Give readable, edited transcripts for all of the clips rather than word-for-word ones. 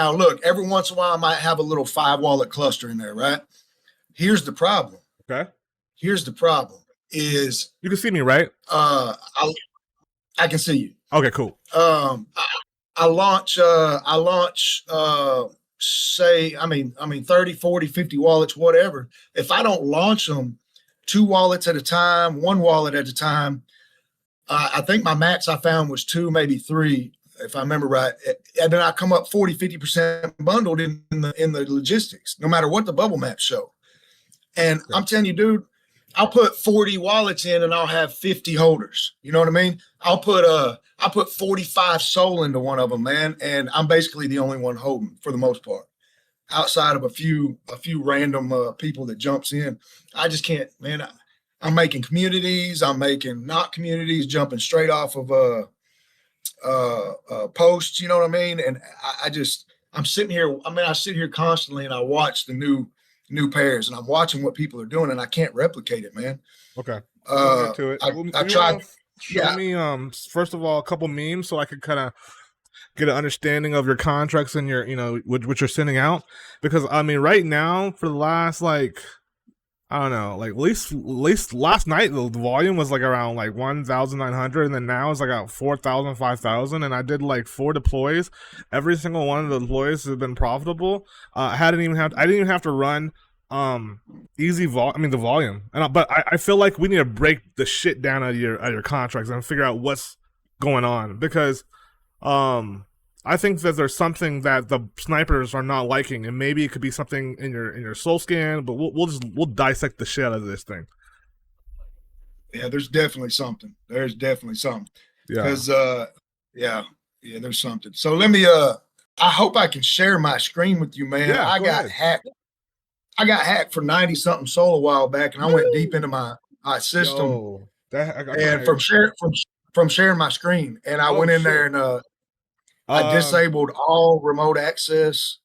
Now, look, every once in a while, I might have a little 5-wallet cluster in there, right? Here's the problem. Okay. Here's the problem is you can see me, right? I can see you. Okay, cool. I launch say, I mean 30, 40, 50 wallets, whatever. If I don't launch them 2 wallets at a time, 1 wallet at a time, I think my max I found was 2, maybe 3, if I remember right. And then I come up 40, 50% bundled in the logistics, no matter what the bubble maps show. And okay. I'm telling you, dude, I'll put 40 wallets in and I'll have 50 holders. You know what I mean? I'll put 45 SOL into one of them, man. And I'm basically the only one holding for the most part, outside of a few random people that jumps in. I just can't, man. I'm making communities. I'm making not communities, jumping straight off of posts. You know what I mean? And I'm sitting here. I mean, I sit here constantly and I watch the new pairs and I'm watching what people are doing and I can't replicate it, man. Okay. We'll get to it. I tried. Show me, first of all, a couple memes so I could kind of get an understanding of your contracts and your, what you're sending out. Because I mean, right now for the last, like, I don't know, like at least last night, the volume was like around like 1,900 and then now it's like at 4,000, 5,000. And I did like 4 deploys. Every single one of the deploys has been profitable. I didn't even have to run the volume. But I feel like we need to break the shit down of your contracts and figure out what's going on, because I think that there's something that the snipers are not liking, and maybe it could be something in your soul scan, but we'll dissect the shit out of this thing. Yeah, there's definitely something. Yeah. Because there's something. So let me I hope I can share my screen with you, man. Yeah, I got hacked. I got hacked for 90 something SOL a while back, and I went deep into my system. From sharing my screen, and I went in there and I disabled all remote access.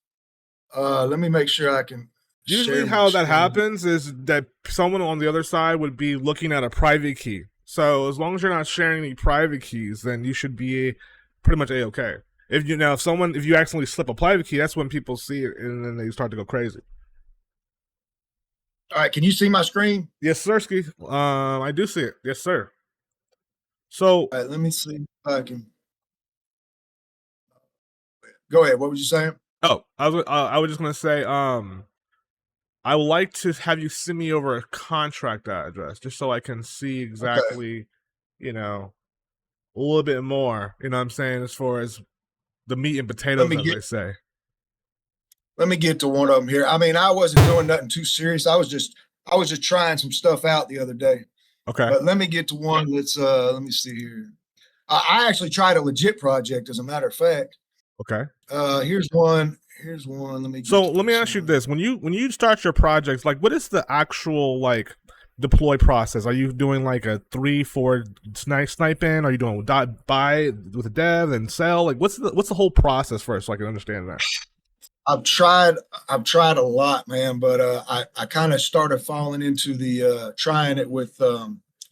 Let me make sure I can. Usually, how that happens is that someone on the other side would be looking at a private key. So as long as you're not sharing any private keys, then you should be pretty much a-okay. If you accidentally slip a private key, that's when people see it and then they start to go crazy. All right, can you see my screen? Yes, sir, Ski. I do see it. Yes, sir. So, all right, let me see if I can. Go ahead. What was you saying? Oh, I was just gonna say, I would like to have you send me over a contract address just so I can see exactly, a little bit more. You know what I'm saying, as far as the meat and potatoes, as they say. Let me get to one of them here. I mean, I wasn't doing nothing too serious. I was just trying some stuff out the other day. Okay. But let me get to one that's let me see here. I actually tried a legit project, as a matter of fact. Okay. Here's one. Let me ask you this: when you start your projects, like, what is the actual like deploy process? Are you doing like a 3-4 snipe in? Are you doing buy with a dev and sell? Like, what's the whole process first, so I can understand that? I've tried a lot, man, but I kind of started falling into the trying it with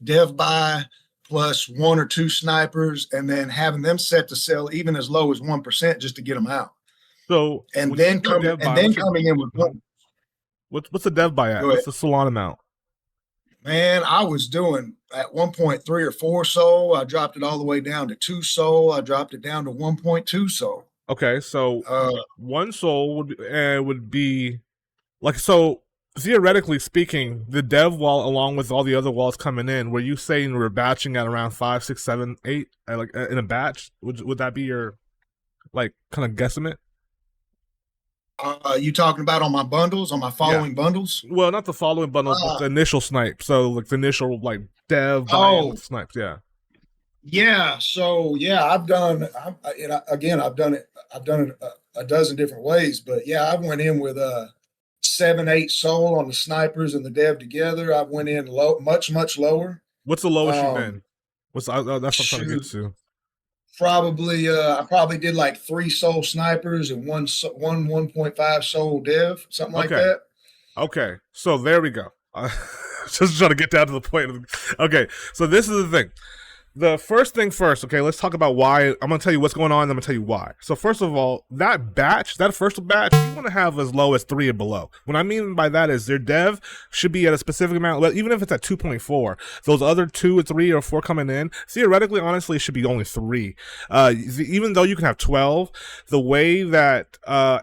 dev buy plus 1 or 2 snipers, and then having them set to sell even as low as 1% just to get them out. So then coming in with one. What's the dev buy at? What's the salon amount? Man, I was doing at 1.3 or 4 SOL. I dropped it all the way down to 2 SOL. I dropped it down to 1.2 SOL. Okay, so 1 SOL would be like, so theoretically speaking, the dev wall along with all the other walls coming in, were you saying we're batching at around 5, 6, 7, 8, like in a batch? Would that be your like kind of guesstimate? You talking about on my bundles, on my following bundles? Well, not the following bundles, but the initial snipe. So like the initial like dev snipes, yeah. Yeah, so yeah, I've done it a dozen different ways, but yeah, I went in with 7, 8 SOL on the snipers and the dev together. I went in much lower. What's the lowest you've been? That's what I'm trying to get to. I probably did like 3 SOL snipers and 1.5 SOL dev, something like that. Okay, so there we go. Just trying to get down to the point. Okay, so this is the thing. The first thing first, okay, let's talk about why. I'm going to tell you what's going on, and I'm going to tell you why. So first of all, that first batch, you want to have as low as 3 or below. What I mean by that is your dev should be at a specific amount, but even if it's at 2.4, those other 2 or 3 or 4 coming in, theoretically, honestly, it should be only 3. Even though you can have 12, the way that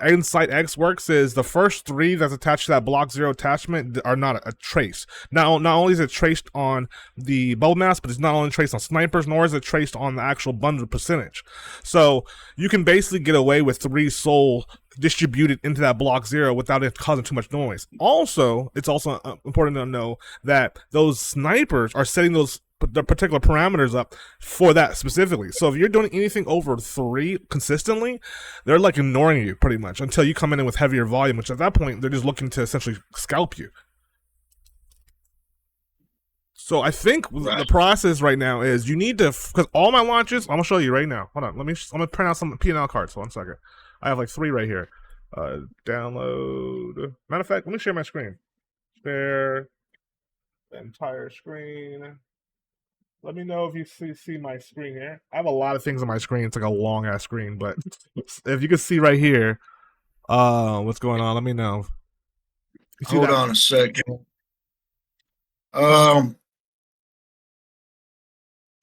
Insight X works is the first 3 that's attached to that block 0 attachment are not a trace. Not only is it traced on the bow mass, but it's not only traced on snipers, nor is it traced on the actual bundle percentage. So you can basically get away with 3 soul distributed into that block 0 without it causing too much noise. Also, it's also important to know that those snipers are setting the particular parameters up for that specifically. So if you're doing anything over 3 consistently, they're like ignoring you pretty much until you come in with heavier volume, which at that point they're just looking to essentially scalp you. So I think the process right now is you need to, because all my launches, I'm gonna show you right now. Hold on, I'm gonna print out some P&L cards. So 1 second. I have like 3 right here. Download. Matter of fact, let me share my screen. Share the entire screen. Let me know if you see my screen here. I have a lot of things on my screen. It's like a long ass screen, but if you can see right here, what's going on? Let me know. Hold on a second.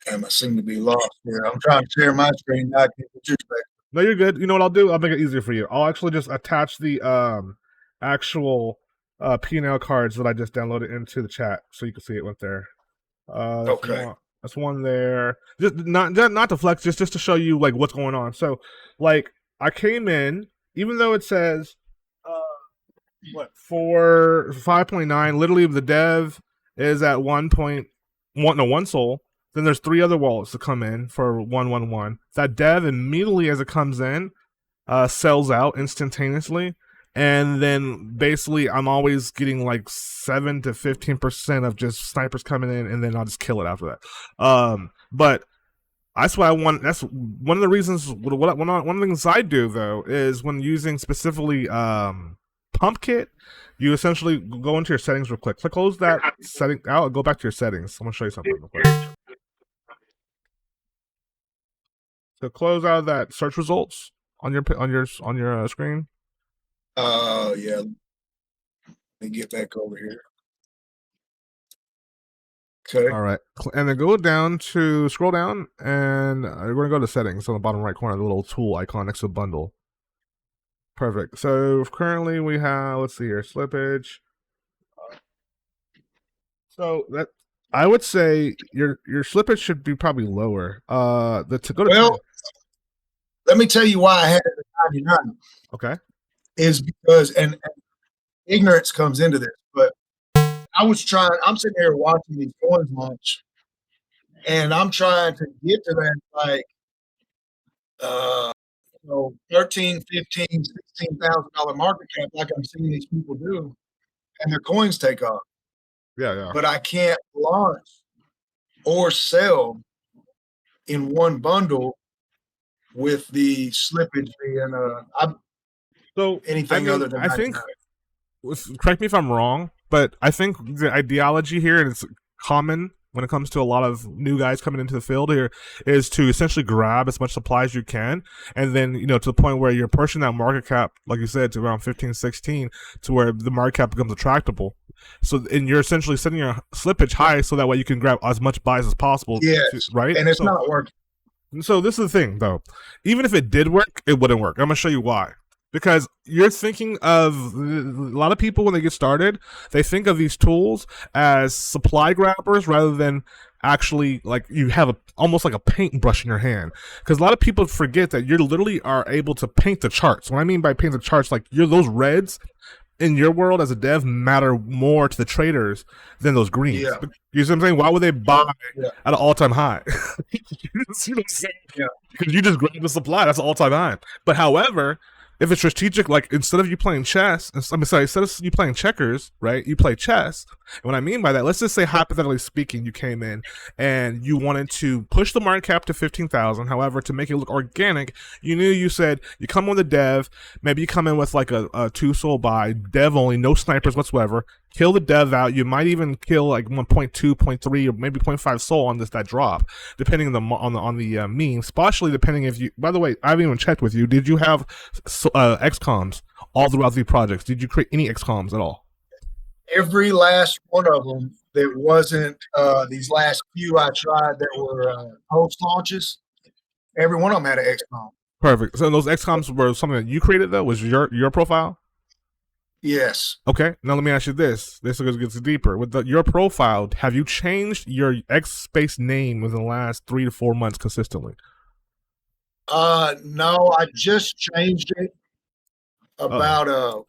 Damn, I seem to be lost here. I'm trying to share my screen. I can't get your back. No, you're good. You know what I'll do? I'll make it easier for you. I'll actually just attach the actual P&L cards that I just downloaded into the chat so you can see it went there. Okay. That's one there. Just not to flex, just to show you like what's going on. So like I came in, even though it says for 5.9, literally the dev is at 1 soul. Then there's 3 other wallets to come in for 111. That dev immediately as it comes in sells out instantaneously. And then basically I'm always getting like 7 to 15% of just snipers coming in, and then I'll just kill it after that. But that's what I want. That's one of the reasons. One of the things I do though is when using specifically Pumpkit, you essentially go into your settings real quick. Close that setting out and go back to your settings. I'm gonna show you something real quick. So close out of that search results on your screen. Yeah. Let me get back over here. Okay. All right, and then scroll down, and we're gonna go to settings on the bottom right corner, the little tool icon next to the bundle. Perfect. So currently we have, let's see here, slippage. So that I would say your slippage should be probably lower. Let me tell you why I had it at 99. Okay. Is because and ignorance comes into this, but I'm sitting here watching these coins launch, and I'm trying to get to that like $13, $15, $16,000 market cap like I'm seeing these people do, and their coins take off. Yeah. But I can't launch or sell in one bundle with the slippage being anything other than I think, correct me if I'm wrong, but I think the ideology here, and it's common when it comes to a lot of new guys coming into the field here, is to essentially grab as much supply as you can, and then to the point where you're pushing that market cap, like you said, to around 15, 16, to where the market cap becomes attractable. So, and you're essentially setting your slippage high so that way you can grab as much buys as possible. Yes, right? And it's not working. So this is the thing, though. Even if it did work, it wouldn't work. I'm gonna show you why. Because you're thinking of, a lot of people when they get started, they think of these tools as supply grabbers rather than actually like you have almost like a paintbrush in your hand. Because a lot of people forget that you literally are able to paint the charts. What I mean by paint the charts, like those reds in your world as a dev matter more to the traders than those greens. Yeah. You see what I'm saying? Why would they buy at an all-time high? You see what I'm saying? Yeah. Because you just grab the supply, that's an all-time high. But however, if it's strategic, like instead of you playing chess, instead of you playing checkers, right? You play chess. And what I mean by that, let's just say hypothetically speaking, you came in and you wanted to push the market cap to 15,000. However, to make it look organic, you said you come with a dev, maybe you come in with like a 2 soul buy, dev only, no snipers whatsoever, kill the dev out. You might even kill like 1.2, 0.3, or maybe 0.5 soul on that drop, depending on the meme. Especially depending if you. By the way, I haven't even checked with you. Did you have XComs all throughout the projects? Did you create any XComs at all? Every last one of them that wasn't these last few I tried that were post launches. Every one of them had an XCOM. Perfect. So those XComs were something that you created, though? Was your profile? Yes. Okay. Now let me ask you this. This gets deeper. With your profile, have you changed your X space name within the last 3 to 4 months consistently? No, I just changed it about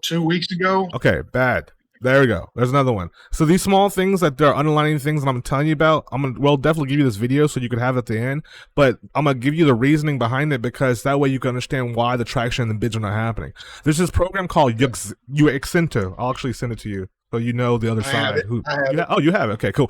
2 weeks ago. Okay, bad. There we go. There's another one. So these small things that they're underlining things that I'm telling you about, I'm gonna definitely give you this video so you can have it at the end. But I'm gonna give you the reasoning behind it because that way you can understand why the traction and the bids are not happening. There's this program called Uxento. I'll actually send it to you so you know the other side. Oh, you have it. Okay, cool.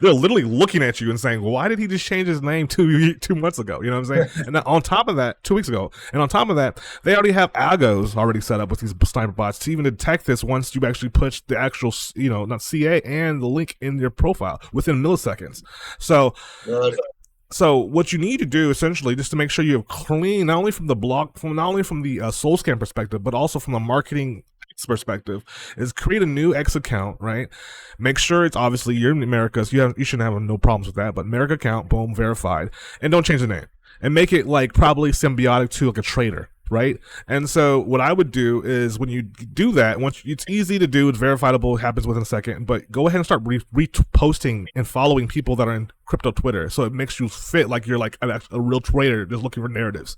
They're literally looking at you and saying, "Why did he just change his name 2 months ago?" You know what I'm saying? And then on top of that, 2 weeks ago, and on top of that, they already have algos already set up with these sniper bots to even detect this once you actually push the actual, not CA and the link in your profile within milliseconds. So what you need to do essentially, just to make sure you have clean, not only from the soul scan perspective, but also from the marketing perspective, is create a new X account, right? Make sure it's obviously you're in America, so you shouldn't have no problems with that. But America account, boom, verified, and don't change the name, and make it like probably symbiotic to like a trader, right? And so what I would do is when you do that, it's easy to do, it's verifiable, it happens within a second, but go ahead and start reposting and following people that are in crypto Twitter, so it makes you fit like you're like a real trader just looking for narratives,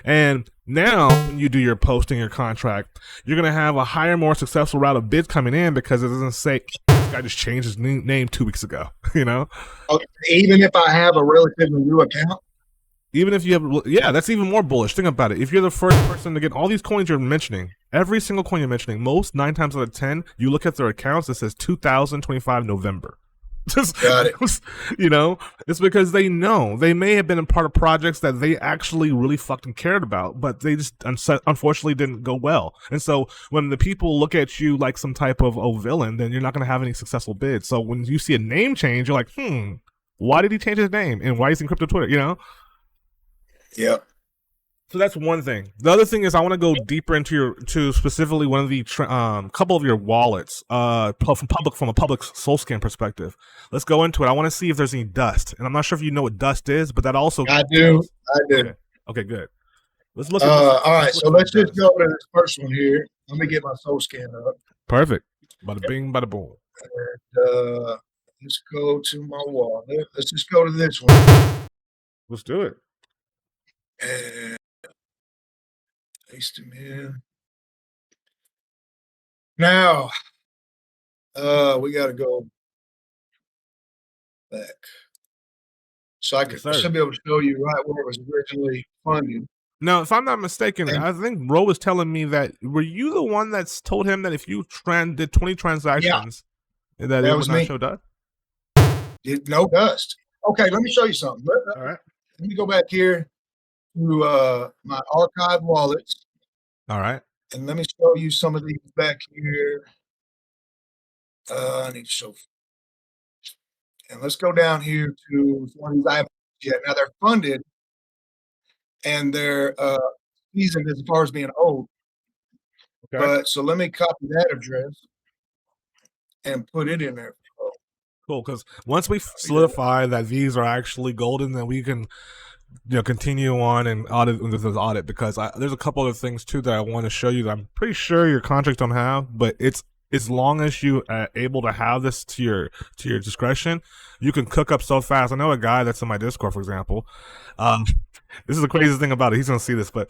and now when you do your posting, your contract, you're going to have a higher, more successful route of bids coming in because it doesn't say this guy just changed his name 2 weeks ago. Okay. Even if I have a relatively new account. Even if you have, that's even more bullish. Think about it. If you're the first person to get all these coins you're mentioning, every single coin you're mentioning, most 9 times out of 10, you look at their accounts, it says 2025 November. Got it. It's because they know they may have been a part of projects that they actually really fucking cared about, but they just unfortunately didn't go well. And so when the people look at you like some type of villain, then you're not going to have any successful bids. So when you see a name change, you're like, why did he change his name? And why is he in crypto Twitter, Yep. So that's one thing. The other thing is I want to go deeper into specifically one of the couple of your wallets from a public soul scan perspective. Let's go into it. I want to see if there's any dust, and I'm not sure if you know what dust is, but that also I do. Okay, good. Let's look. All right, so let's just go to this first one here. Let me get my soul scan up. Perfect. Bada bing, bada boom. And, let's go to my wallet. Let's just go to this one. Let's do it. And paste them in. Now, we got to go back. So I should be able to show you right where it was originally funded. Now, if I'm not mistaken, I think Ro was telling me that were you the one that's told him that if you did 20 transactions, that it would not show dust? No dust. Okay, let me show you something. All right. Let me go back here to my archive wallets. All right. And let me show you some of these back here. I need to show. And let's go down here to one of these I haven't yet. Now they're funded and they're seasoned as far as being old. Okay. But so let me copy that address and put it in there. Cool, because once we solidify that these are actually golden, then we can continue on and audit because there's a couple other things too that I want to show you that I'm pretty sure your contracts don't have, but it's as long as you are able to have this to your discretion, you can cook up so fast. I know a guy that's in my Discord, for example. This is the craziest thing about it. He's gonna see this, but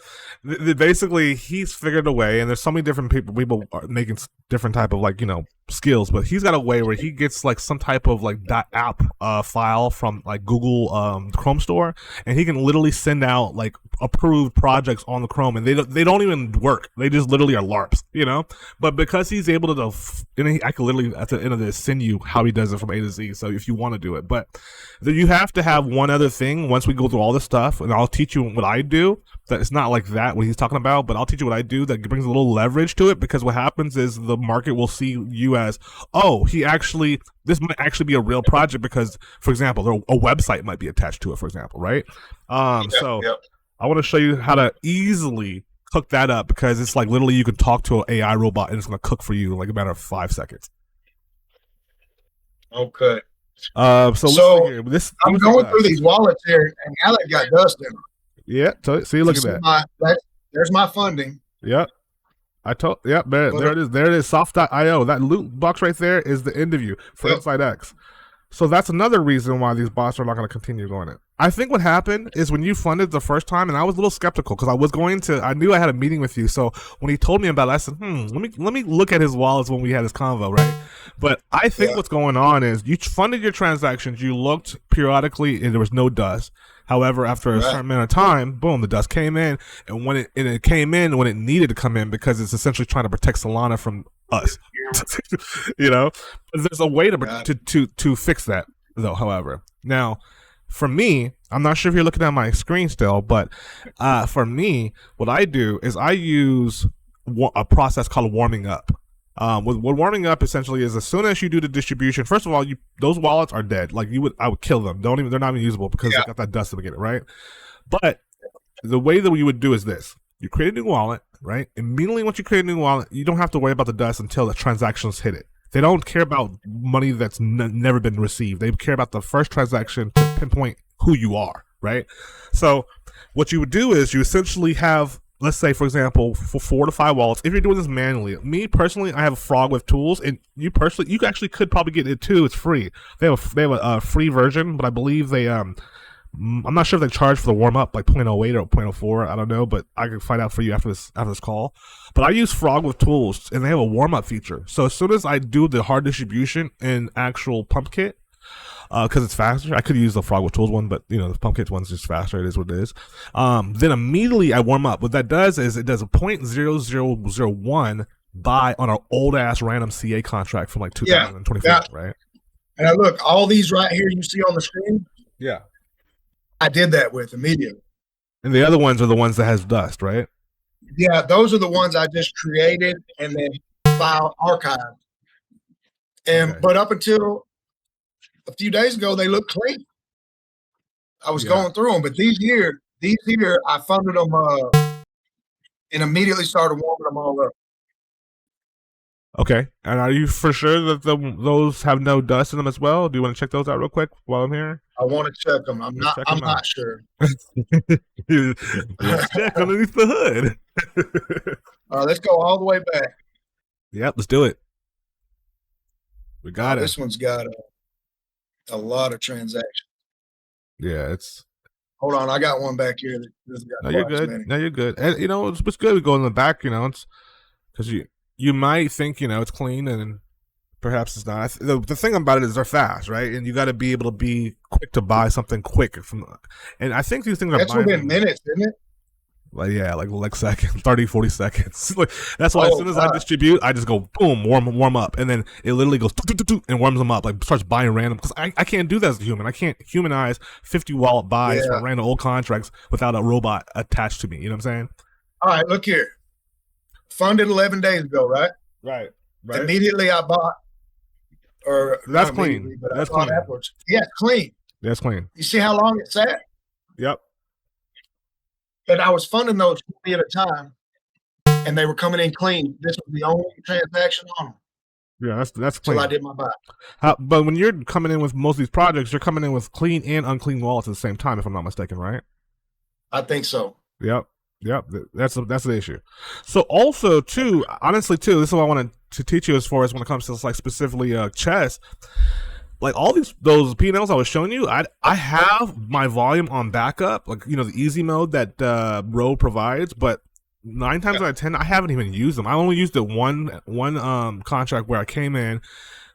basically he's figured a way, and there's so many different people are making different type of skills, but he's got a way where he gets like some type of like .app file from like Google Chrome store, and he can literally send out like approved projects on the Chrome, and they don't even work. They just literally are LARPs, But because he's able to, I can literally at the end of this send you how he does it from A to Z. So if you want to do it, but you have to have one other thing once we go through all this stuff, and I'll teach you what I do. That it's not like that what he's talking about, but I'll teach you what I do that brings a little leverage to it, because what happens is the market will see you as, oh, this might actually be a real project because, for example, a website might be attached to it, for example, right? So I want to show you how to easily cook that up, because it's like literally you can talk to an AI robot and it's going to cook for you in like a matter of 5 seconds. Okay. So here, I'm going through these wallets here, and now they got dust in them. Yeah, see, look at that. There's my funding. Yep. There it is. There it is. Soft.io. That loot box right there is the end of you for Inside X. So that's another reason why these bots are not going to continue going in. I think what happened is when you funded the first time, and I was a little skeptical because I knew I had a meeting with you. So when he told me about it, I said, let me look at his wallets when we had this convo, right? But I think what's going on is you funded your transactions, you looked periodically, and there was no dust. However, after a certain amount of time, boom, the dust came in, and it came in when it needed to come in, because it's essentially trying to protect Solana from us. You know, but there's a way to fix that, though. However, now for me, I'm not sure if you're looking at my screen still, but for me, what I do is I use a process called warming up. What warming up essentially is, as soon as you do the distribution, first of all, those wallets are dead. Like I would kill them. They're not even usable because they got that dust to get it, right? But the way that we would do is this: you create a new wallet, right? Immediately once you create a new wallet, you don't have to worry about the dust until the transactions hit it. They don't care about money that's never been received. They care about the first transaction to pinpoint who you are, right? So what you would do is you essentially have, let's say, for example, for 4 to 5 wallets, if you're doing this manually, me personally, I have a Frog with tools, and you actually could probably get it too. It's free. They have a free version, but I believe they I'm not sure if they charge for the warm up, like 0.08 or 0.04. I don't know, but I can find out for you after this call. But I use Frog with tools, and they have a warm up feature. So as soon as I do the hard distribution in actual Pumpkit, because it's faster. I could use the Frog with Tools one, but the Pumpkit one's just faster. It is what it is. Then immediately I warm up. What that does is it does a 0.0001 buy on our old ass random CA contract from like 2024, right? And look, all these right here you see on the screen. Yeah, I did that with immediately. And the other ones are the ones that has dust, right? Yeah, those are the ones I just created and then file archived. And but up until a few days ago, they looked clean. I was going through them, but these here, I funded them and immediately started warming them all up. Okay, and are you for sure that those have no dust in them as well? Do you want to check those out real quick while I'm here? I want to check them. I'm not sure. Let's check underneath the hood. Let's go all the way back. Yep, let's do it. We got it. This one's got a lot of transactions. Yeah, it's. Hold on, I got one back here. No, you're good. Many. No, you're good. And it's good. We go in the back. It's because you might think it's clean, and perhaps it's not. The thing about it is they're fast, right? And you got to be able to be quick to buy something quick and I think these things are. That's within minutes, isn't it? Like seconds, 30, 40 seconds. That's why as soon as I distribute, I just go boom, warm up, and then it literally goes and warms them up, like starts buying random, because I can't do that as a human. I can't humanize 50 wallet buys for random old contracts without a robot attached to me. You know what I'm saying? All right, look here. Funded 11 days ago, right? Right. Immediately I bought, or that's clean. That's clean. Afterwards. Yeah, clean. That's clean. You see how long it sat? Yep. And I was funding those 20 at a time, and they were coming in clean. This was the only transaction on them. Yeah, that's clean. Until I did my buy. But when you're coming in with most of these projects, you're coming in with clean and unclean wallets at the same time, if I'm not mistaken, right? I think so. Yep. That's the issue. So also too, honestly too, this is what I wanted to teach you as far as when it comes to like specifically chess. Like all those P&Ls I was showing you, I have my volume on backup, like the easy mode that Rode provides, but 9 times out of 10 I haven't even used them. I only used it one contract where I came in,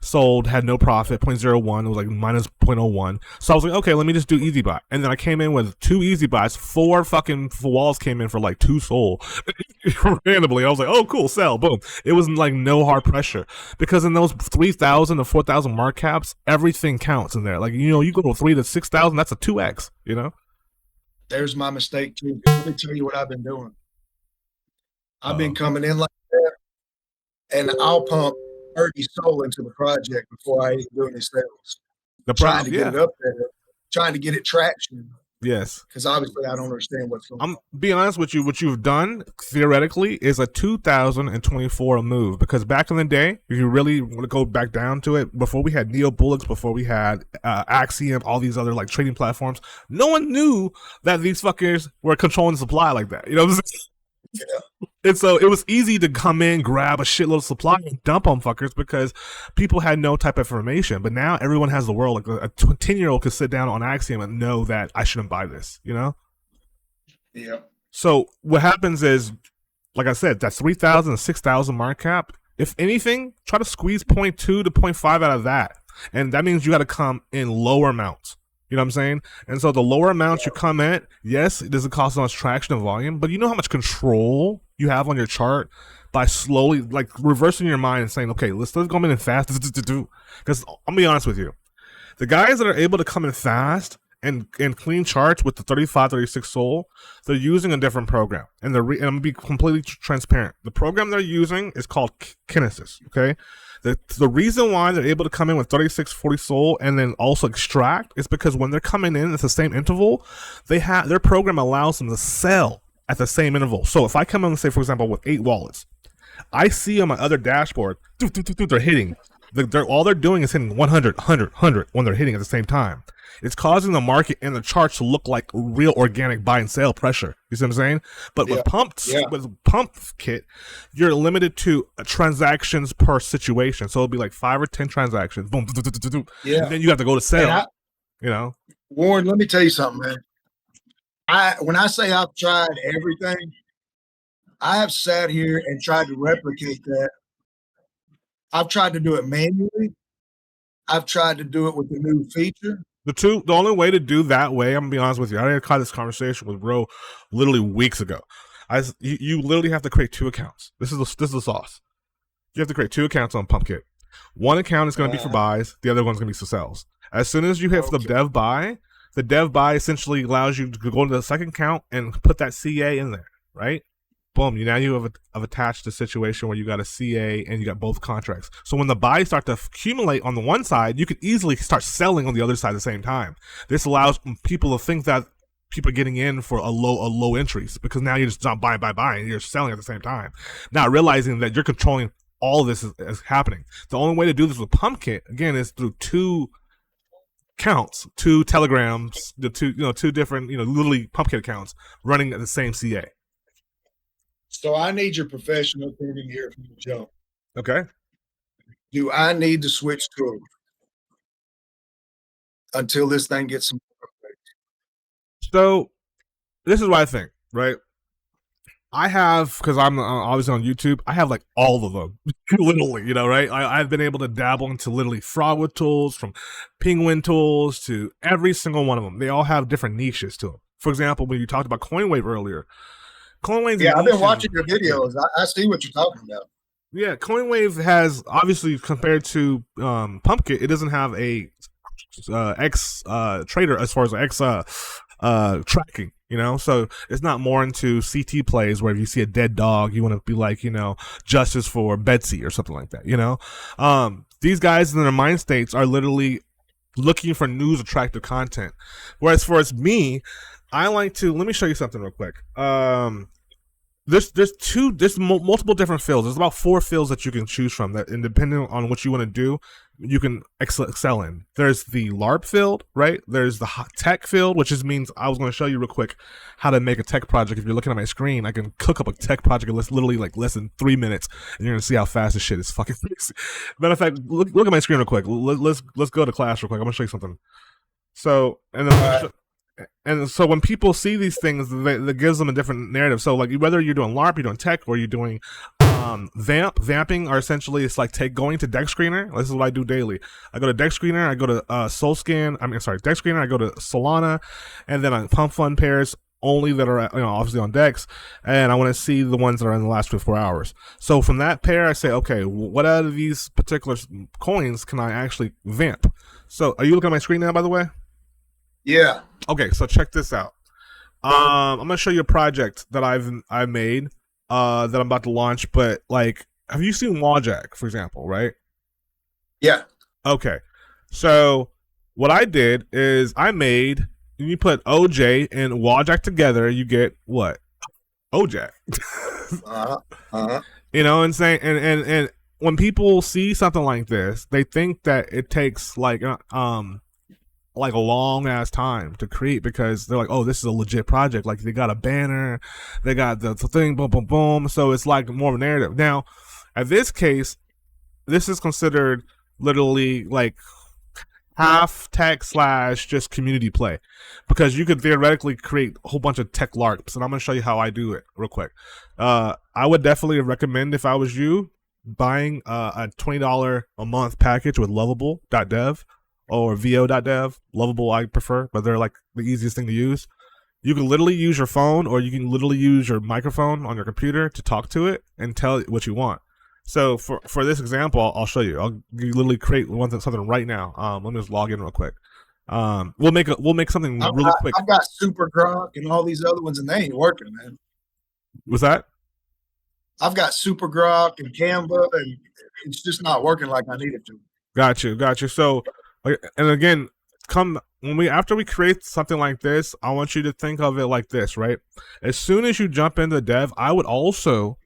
sold, had no profit, 0.01, it was like minus 0.01. So I was like, okay, let me just do easy buy. And then I came in with 2 easy buys, 4 fucking walls came in for like 2 sold randomly. I was like, oh cool, sell, boom. It was like no hard pressure, because in those 3,000 to 4,000 mark caps, everything counts in there. Like you go to 3 to 6,000, that's a 2x. There's my mistake too. Let me tell you what I've been doing. I've been Uh, coming in like that, and I'll pump 30 soul into the project before I even do any sales, the trying problem, to get yeah, it up there, trying to get it traction. yes. Because obviously I don't understand what's going I'm on. being honest with you. What you've done theoretically is a 2024 move, because back in the day, if you really want to go back down to it, before we had Neo Bullets, before we had Axiom, all these other like trading platforms, no one knew that these fuckers were controlling the supply like that. You know what I'm saying? Yeah. And so it was easy to come in, grab a shitload of supply, and dump on fuckers because people had no type of information. But now everyone has the world. Like a 10-year-old could sit down on Axiom and know that I shouldn't buy this. You know. Yeah. So what happens is, like I said, that 3,000 to 6,000 market cap. If anything, try to squeeze 0.2 to 0.5 out of that, and that means you got to come in lower amounts. You know what I'm saying? And so the lower amounts you come at, yes, it doesn't cost as much traction and volume, but you know how much control you have on your chart by slowly, like, reversing your mind and saying, okay, let's go in fast. Because I'm be honest with you, the guys that are able to come in fast and clean charts with the 35, 36 soul, they're using a different program. And and I'm going to be completely transparent. The program they're using is called Kinesis, okay? The reason why they're able to come in with 36, 40 soul and then also extract is because when they're coming in at the same interval, their program allows them to sell at the same interval. So if I come in, say, for example, with 8 wallets, I see on my other dashboard, they're hitting. All they're doing is hitting 100, 100, 100 when they're hitting at the same time. It's causing the market and the charts to look like real organic buy and sell pressure. You see what I'm saying? But with Pumpkit, you're limited to transactions per situation. So it'll be like 5 or 10 transactions. Boom. Yeah. And then you have to go to sell. You know, Warren, let me tell you something, man. When I say I've tried everything, I have sat here and tried to replicate that. I've tried to do it manually. I've tried to do it with the new feature. The only way to do that way, I'm gonna be honest with you, I had this conversation with Ro literally weeks ago. You literally have to create 2 accounts. This is the sauce. You have to create 2 accounts on Pumpkit. One account is going to be for buys. The other one's going to be for sells. As soon as you hit the dev buy essentially allows you to go to the second account and put that CA in there, right? Boom, you have attached a situation where you got a CA and you got both contracts. So when the buys start to accumulate on the one side, you could easily start selling on the other side at the same time. This allows people to think that people are getting in for a low entries, because now you're just not buying, and you're selling at the same time. Not realizing that you're controlling all of this is happening. The only way to do this with Pumpkit, again, is through 2 accounts, 2 telegrams, the 2 different, literally Pumpkit accounts running at the same CA. So I need your professional opinion here from the jump. Okay. Do I need to switch to it until this thing gets some? So this is what I think, right? I have, because I'm obviously on YouTube, I have like all of them, literally, right? I've been able to dabble into literally Frogwood tools, from Penguin tools to every single one of them. They all have different niches to them. For example, when you talked about CoinWave earlier, CoinWave. Yeah, I've been watching your videos. I see what you're talking about. Yeah, CoinWave has, obviously, compared to Pumpkit, it doesn't have a X trader as far as X tracking, so it's not more into CT plays where if you see a dead dog, you want to be like, justice for Betsy or something like that, these guys in their mind states are literally looking for news attractive content. Whereas for me, I like to, let me show you something real quick. There's multiple different fields. There's about 4 fields that you can choose from that, and depending on what you want to do, you can excel in. There's the LARP field, right? There's the tech field, which means I was going to show you real quick how to make a tech project. If you're looking at my screen, I can cook up a tech project in literally like less than 3 minutes, and you're going to see how fast this shit is fucking crazy. Matter of fact, look at my screen real quick. Let's go to class real quick. I'm going to show you something. So, and so when people see these things, that gives them a different narrative. So like whether you're doing LARP, you're doing tech, or you're doing vamping, are essentially, it's like going to Deck Screener. This is what I do daily. I go to Deck Screener, I go to Deck Screener, I go to Solana, and then I pump fund pairs only that are obviously on Dex, and I want to see the ones that are in the last 24 hours. So from that pair, I say, okay, what out of these particular coins can I actually vamp? So are you looking at my screen now, by the way? Yeah. Okay, so check this out. I'm gonna show you a project that I made that I'm about to launch. But like, have you seen Walljack, for example? Right? Yeah. Okay. So what I did is I made you put OJ and Walljack together, you get what? OJack. Uh-huh. Uh-huh. You know, and saying and when people see something like this, they think that it takes like a long ass time to create because they're like, oh, this is a legit project. Like they got a banner, they got the thing, boom, boom, boom. So it's like more of a narrative. Now, at this case, this is considered literally like half tech slash just community play because you could theoretically create a whole bunch of tech LARPs, and I'm going to show you how I do it real quick. I would definitely recommend, if I was you, buying a $20 a month package with lovable.dev or vo.dev. Lovable I prefer, but they're like the easiest thing to use. You can literally use your phone or you can literally use your microphone on your computer to talk to it and tell it what you want. So for this example, I'll show you. I'll literally create something right now. Let me just log in real quick. We'll make something really quick. I've got Super Grok and all these other ones, and they ain't working, man. Was that? I've got Super Grok and Canva, and it's just not working like I need it to. Got you. So, and again, after we create something like this, I want you to think of it like this, right? As soon as you jump into dev, I would also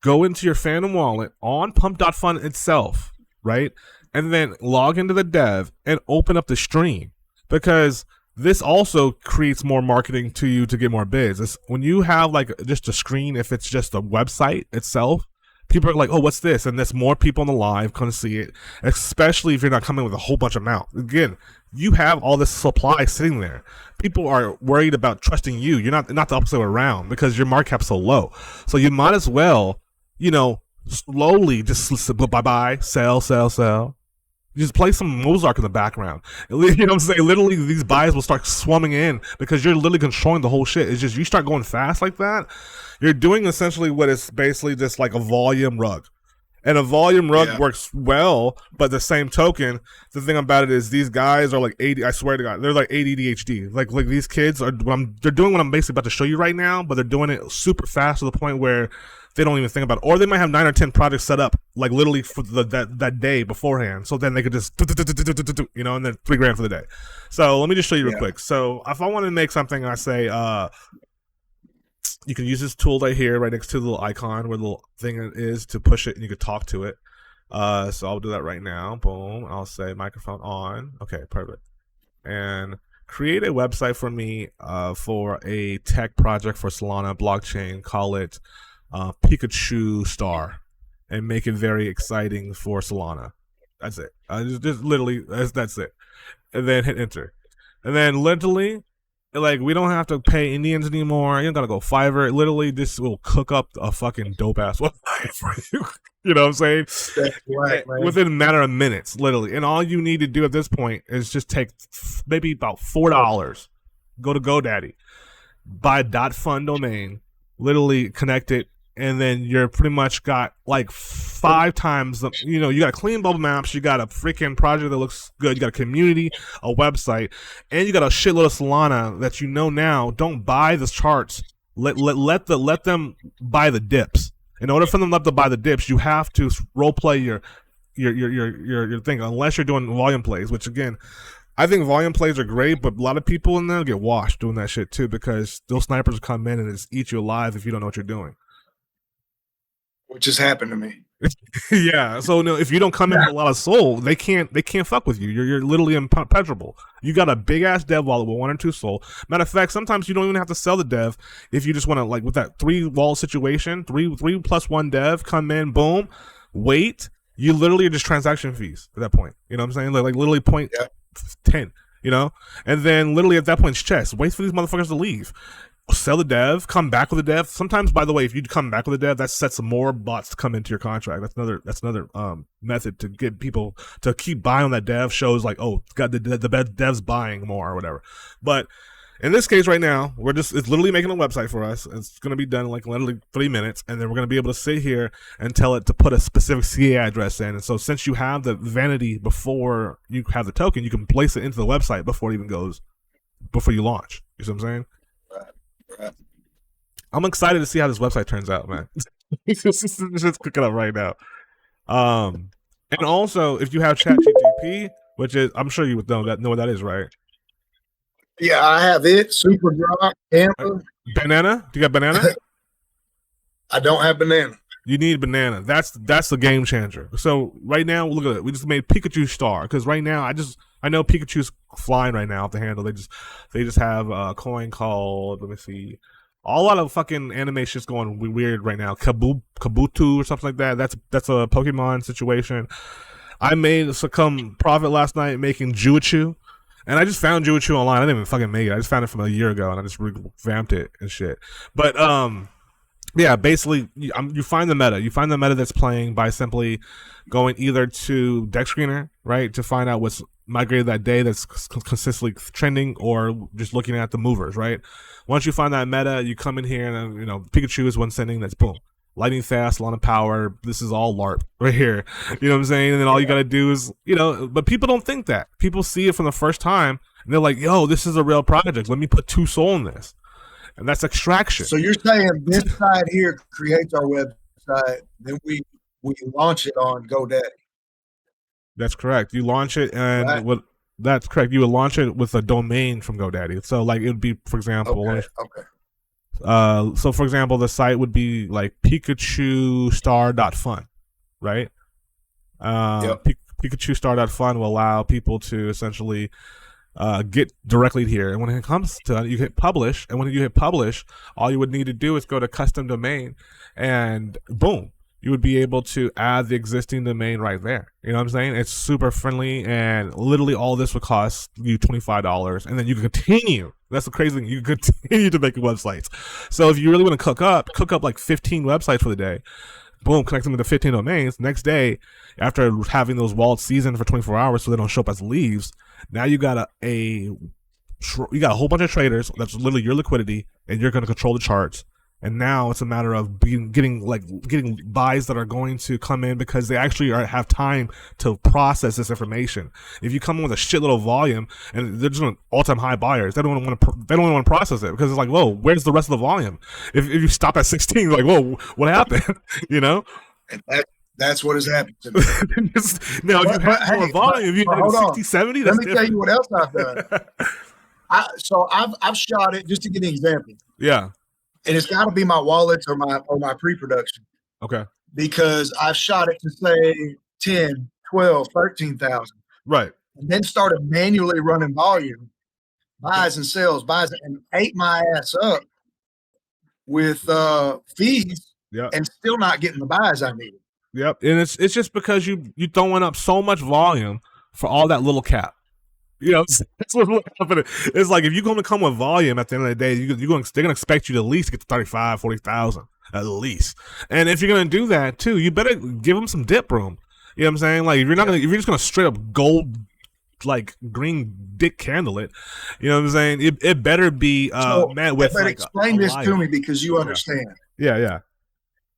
go into your Phantom wallet on pump.fun itself, right? And then log into the dev and open up the stream because this also creates more marketing to you to get more bids. When you have like just a screen, if it's just a website itself, people are like, oh, what's this? And there's more people on the live going to see it, especially if you're not coming with a whole bunch of mount. Again, you have all this supply sitting there. People are worried about trusting you. You're not the opposite way around because your market cap's so low. So you might as well, slowly just bye-bye, sell. You just play some Mozart in the background. You know what I'm saying? Literally, these buys will start swarming in because you're literally controlling the whole shit. It's just you start going fast like that, you're doing essentially what is basically just like a volume rug. And a volume rug works well, but the same token, the thing about it is these guys are like 80. I swear to God, they're like ADHD. Like these kids are. They're doing what I'm basically about to show you right now, but they're doing it super fast to the point where they don't even think about it. Or they might have 9 or 10 projects set up, like literally for that day beforehand. So then they could just, and then $3,000 for the day. So let me just show you real quick. So if I want to make something, I say, you can use this tool right here, right next to the little icon where the little thing is to push it, and you can talk to it. So I'll do that right now. Boom. I'll say microphone on. Okay, perfect. And create a website for me for a tech project for Solana blockchain. Call it Pikachu Star, and make it very exciting for Solana. That's it. Just literally, that's it. And then hit enter. And then literally, like, we don't have to pay Indians anymore. You don't gotta go Fiverr. Literally, this will cook up a fucking dope ass website for you. You know what I'm saying? That's right, man. Within a matter of minutes, literally. And all you need to do at this point is just take maybe about $4. Go to GoDaddy, buy a .fun domain, literally connect it, and then you're pretty much got like 5 times the, you got clean bubble maps, you got a freaking project that looks good, you got a community, a website, and you got a shitload of Solana that now. Don't buy the charts. Let them buy the dips. In order for them to buy the dips, you have to role play your thing, unless you're doing volume plays, which again, I think volume plays are great, but a lot of people in there get washed doing that shit too, because those snipers come in and just eat you alive if you don't know what you're doing. Which has happened to me. Yeah. So no, if you don't come in with a lot of soul, they can't fuck with you. You're literally impenetrable. You got a big ass dev wallet with 1 or 2 soul. Matter of fact, sometimes you don't even have to sell the dev if you just want to, like with that 3 wall situation, 3 plus 1 dev, come in, boom, wait. You literally are just transaction fees at that point. You know what I'm saying? Like literally 0.10. And then literally at that point, it's chess. Wait for these motherfuckers to leave. Sell the dev, come back with the dev. Sometimes, by the way, if you come back with the dev, that sets more bots to come into your contract. That's another method to get people to keep buying on that dev. Shows like, oh, got the dev's buying more or whatever. But in this case right now, it's literally making a website for us. It's going to be done in like literally 3 minutes, and then we're going to be able to sit here and tell it to put a specific CA address in. And so since you have the vanity before you have the token, you can place it into the website before it even goes, before you launch. You see what I'm saying? Right. Right. I'm excited to see how this website turns out, man. Just cooking up right now. And also, if you have ChatGPT, which is, I'm sure you would know what that is, right? Yeah, I have it. Super Grok, Canva. Banana? Do you got banana? I don't have banana. You need banana. That's the game changer. So right now, look at it. We just made Pikachu Star because right now I know Pikachu's flying right now off the handle. They just have a coin called, let me see, a lot of fucking animations going weird right now. Kabuto or something like that. That's a Pokemon situation. I made some profit last night making Juichu. And I just found Juichu online. I didn't even fucking make it. I just found it from a year ago and I just revamped it and shit. But yeah, basically, you find the meta. You find the meta that's playing by simply going either to Deck Screener, right, to find out what's migrated that day that's consistently trending, or just looking at the movers, right? Once you find that meta, you come in here and, Pikachu is one sending, that's boom. Lightning fast, a lot of power. This is all LARP right here. You know what I'm saying? And then all you got to do is, but people don't think that. People see it from the first time and they're like, yo, this is a real project. Let me put 2 soul in this. And that's extraction. So you're saying this side here creates our website, then we launch it on GoDaddy. That's correct. You launch it, and right. That's correct. You would launch it with a domain from GoDaddy. So, like, it would be, for example, okay. So for example, the site would be like PikachuStar.fun, right? Yep. PikachuStar.fun will allow people to essentially get directly here. And when it comes to it, you hit publish, and when you hit publish, all you would need to do is go to custom domain, and boom, you would be able to add the existing domain right there. You know what I'm saying? It's super friendly, and literally all this would cost you $25, and then you can continue. That's the crazy thing. You can continue to make websites. So if you really want to cook up like 15 websites for the day, boom, connect them to 15 domains. Next day, after having those wallets seasoned for 24 hours so they don't show up as leaves, now you got a whole bunch of traders. That's literally your liquidity, and you're going to control the charts. And now it's a matter of getting buys that are going to come in because they actually have time to process this information. If you come in with a shitload of volume and they're just all-time high buyers, they don't want to process it because it's like, whoa, where's the rest of the volume? If you stop at 16, like, whoa, what happened? That's what has happened to me. Now, if you have more volume, if you have 60, 70, that's Let me tell you what else I've done. I've shot it, just to give you an example. Yeah. And it's got to be my wallets or my pre-production. Okay. Because I've shot it to say 10, 12, 13,000. Right. And then started manually running volume, buys and sells, and ate my ass up with fees. Yeah. And still not getting the buys I needed. Yep. And it's just because you throwing up so much volume for all that little cap. That's what's happening. It's like if you're going to come with volume at the end of the day, they're going to expect you to at least get to 35, 40,000 at least. And if you're going to do that too, you better give them some dip room. You know what I'm saying? Like if you're just going to straight up gold, like green dick candle it, you know what I'm saying? It better be met with. But explain this to me because you understand. Yeah.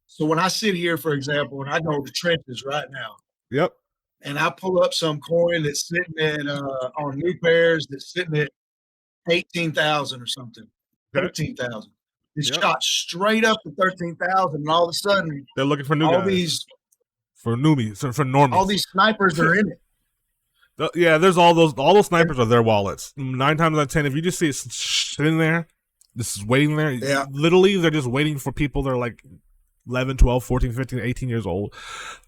So when I sit here, for example, and I go to trenches right now. Yep. And I pull up some coin that's sitting at on new pairs that's sitting at 18,000 or something, 13,000. It's shot straight up to 13,000, and all of a sudden they're looking for newbies, for normies. All these snipers are in it. Yeah, there's all those snipers are their wallets. 9 times out of 10, if you just see it sitting there, this is waiting there. Yeah. Literally, they're just waiting for people that are like 11, 12, 14, 15, 18 years old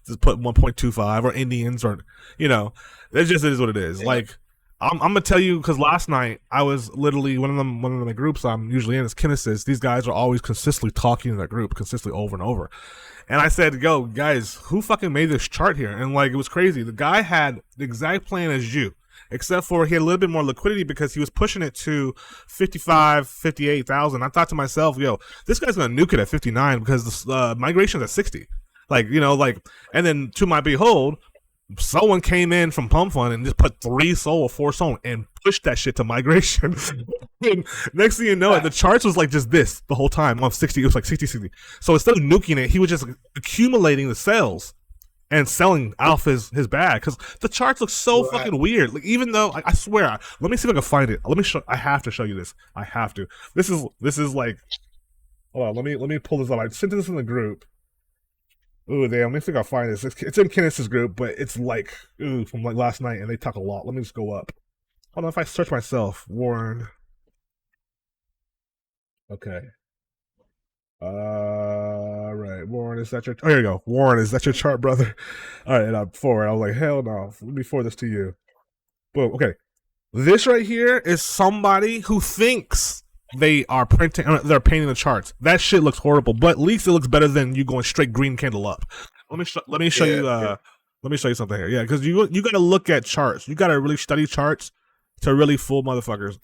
to put 1.25 or Indians or, it just is what it is. Yeah. Like, I'm going to tell you, because last night I was literally, one of the groups I'm usually in is Kinesis. These guys are always consistently talking in that group, consistently over and over. And I said, yo, guys, who fucking made this chart here? And like, it was crazy. The guy had the exact plan as you, except for he had a little bit more liquidity because he was pushing it to 55, 58,000. I thought to myself, yo, this guy's going to nuke it at 59 because the migration's at 60. And then to my behold, someone came in from Pump Fund and just put 3 soul or 4 soul and pushed that shit to migration. And next thing you know, the charts was like just this the whole time on 60. It was like 60. So instead of nuking it, he was just accumulating the sales. and selling off his bag because the charts look so Right. fucking weird. Like even though I swear, let me see if I can find it. Let me show. I have to show you this. I have to. This is like. Hold on. Let me pull this up. I sent this in the group. Ooh, damn. Let me see if I can find this. It's in Kenneth's group, but it's like from like last night, and they talk a lot. Let me just go up. Hold on. If I search myself, Warren. Okay. Right. Warren, is that your? Oh, here you go. Warren, is that your chart, brother? All right. And I'm forward. I was like, hell no. Let me forward this to you. Boom. Okay. This right here is somebody who thinks they are printing. They're painting the charts. That shit looks horrible, but at least it looks better than you going straight green candle up. Let me show you. Let me show you something here. Yeah, because you got to look at charts. You got to really study charts to really fool motherfuckers.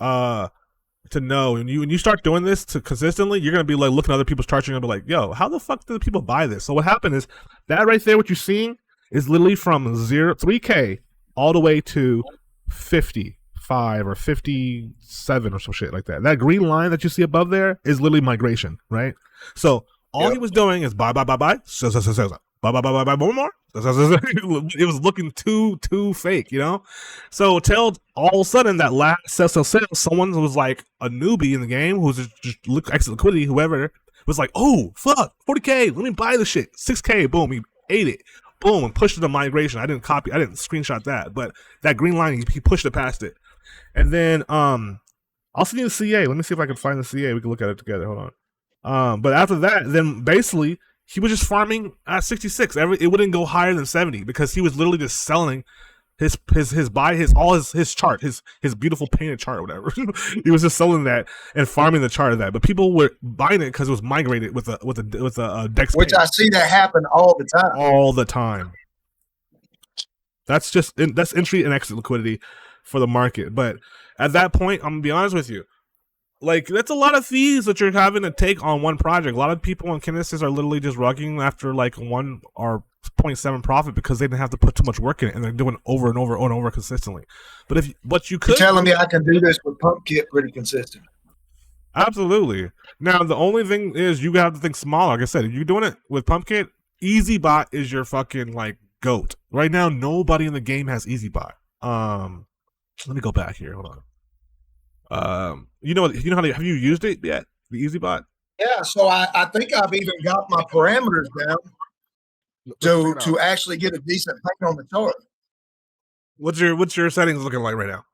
To know when you start doing this to consistently, you're gonna be like looking at other people's charts. You're gonna be like, "Yo, how the fuck do people buy this?" So what happened is that right there, what you're seeing is literally from 3K all the way to 55 or 57 or some shit like that. That green line that you see above there is literally migration, right? So all he was doing is buy, sell, buy, more. It was looking too fake, you know. So till all of a sudden that last sell, someone was like a newbie in the game who's just exit liquidity, whoever was like, oh fuck, 40K, let me buy the shit. 6K, boom, he ate it, boom, and pushed it to migration. I didn't screenshot that, but that green line he pushed it past it, and then I'll send you the CA. Let me see if I can find the CA. We can look at it together. Hold on. But after that, then basically he was just farming at 66. It wouldn't go higher than 70 because he was literally just selling his chart, his beautiful painted chart or whatever. He was just selling that and farming the chart of that. But people were buying it because it was migrated with a Dex. Which paint. I see that happen all the time. All the time. That's entry and exit liquidity for the market. But at that point, I'm gonna be honest with you. Like, that's a lot of fees that you're having to take on one project. A lot of people on Kinesis are literally just rugging after like 1 or 0.7 profit because they didn't have to put too much work in it, and they're doing it over and over and over consistently. But you could. You're telling me I can do this with Pumpkit pretty consistent. Absolutely. Now the only thing is you have to think smaller. Like I said, if you're doing it with Pumpkit, EasyBot is your fucking like goat. Right now, nobody in the game has EasyBot. Let me go back here. Hold on. You know how have you used it yet? The EasyBot? Yeah, so I think I've even got my parameters down to actually get a decent paint on the chart. What's your settings looking like right now?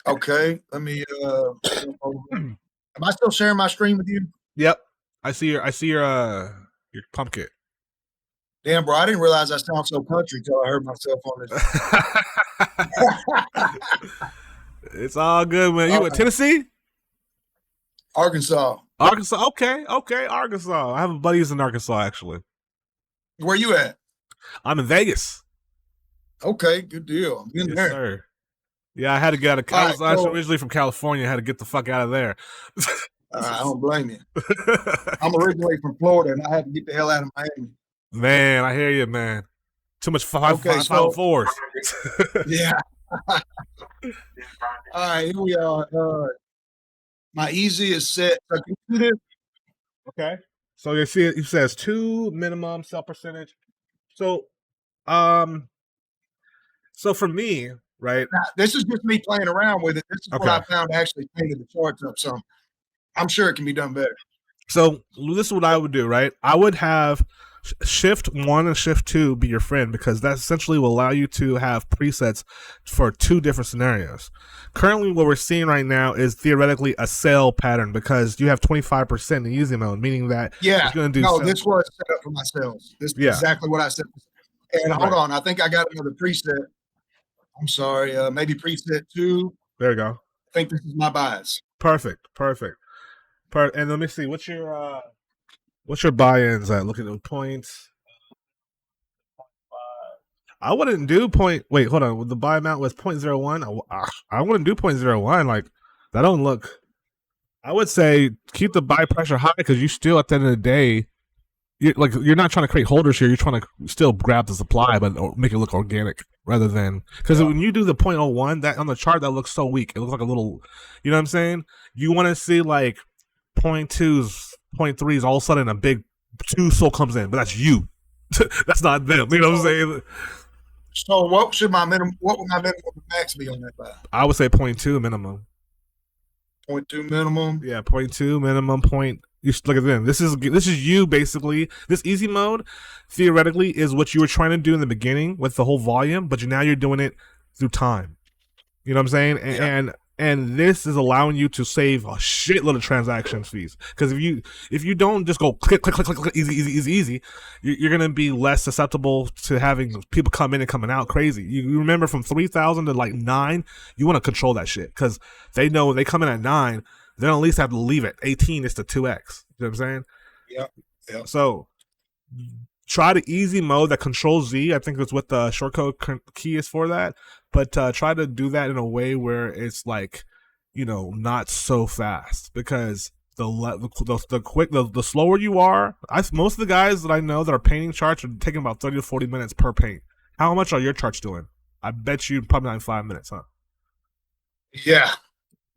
Okay, let me. Am I still sharing my screen with you? Yep, I see your Pumpkit. Damn, bro, I didn't realize I sound so country till I heard myself on this. It's all good, man. You in Tennessee? Arkansas. Arkansas. Okay, Arkansas. I have a buddy who's in Arkansas, actually. Where you at? I'm in Vegas. Okay, good deal. I'm in there. Sir. Yeah, I had to get out of. I was actually originally from California. I had to get the fuck out of there. I don't blame you. I'm originally from Florida, and I had to get the hell out of Miami. Man, I hear you, man. Too much 504s. Yeah. All right, here we are. My easy is set. So can you do this? Okay. So you see it says 2 minimum sell percentage. So so for me, right? Now, this is just me playing around with it. This is what I found actually painted the charts up some. I'm sure it can be done better. So this is what I would do, right? I would have Shift 1 and Shift 2 be your friend because that essentially will allow you to have presets for 2 different scenarios. Currently, what we're seeing right now is theoretically a sell pattern because you have 25% in easy mode, meaning that it's going to do. No, this was set up for my sales. This is exactly what I said. And hold on, I think I got another preset. I'm sorry, maybe preset 2. There you go. I think this is my bias. Perfect. And let me see, what's your buy-ins at? Looking at the points. I wouldn't do wait, hold on. The buy amount was 0.01. I wouldn't do 0.01. Like, that don't look. I would say keep the buy pressure high because you still, at the end of the day, you're not trying to create holders here. You're trying to still grab the supply, but make it look organic rather than because when you do the 0.01, that on the chart that looks so weak. It looks like a little, you know what I'm saying? You want to see like 0.2s, 0.3s, all of a sudden a big 2 soul comes in, but that's you. That's not them. You know what I'm saying? So what would my minimum max be on that buy? I would say 0.2 minimum. 0.2 minimum. Yeah, 0.2 minimum point. You look at them. This is you basically. This easy mode, theoretically, is what you were trying to do in the beginning with the whole volume, but now you're doing it through time. You know what I'm saying? And this is allowing you to save a shitload of transaction fees. Because if you don't just go click, easy, you're gonna be less susceptible to having people come in and coming out crazy. You remember from 3,000 to like 9, you want to control that shit because they know when they come in at 9, they don't at least have to leave at 18. It's the 2x. You know what I'm saying? Yeah. So try the easy mode that Control Z. I think that's what the shortcode key is for that. But try to do that in a way where it's like, not so fast because the slower you are, most of the guys that I know that are painting charts are taking about 30 to 40 minutes per paint. How much are your charts doing? I bet you probably not 5 minutes, huh? Yeah.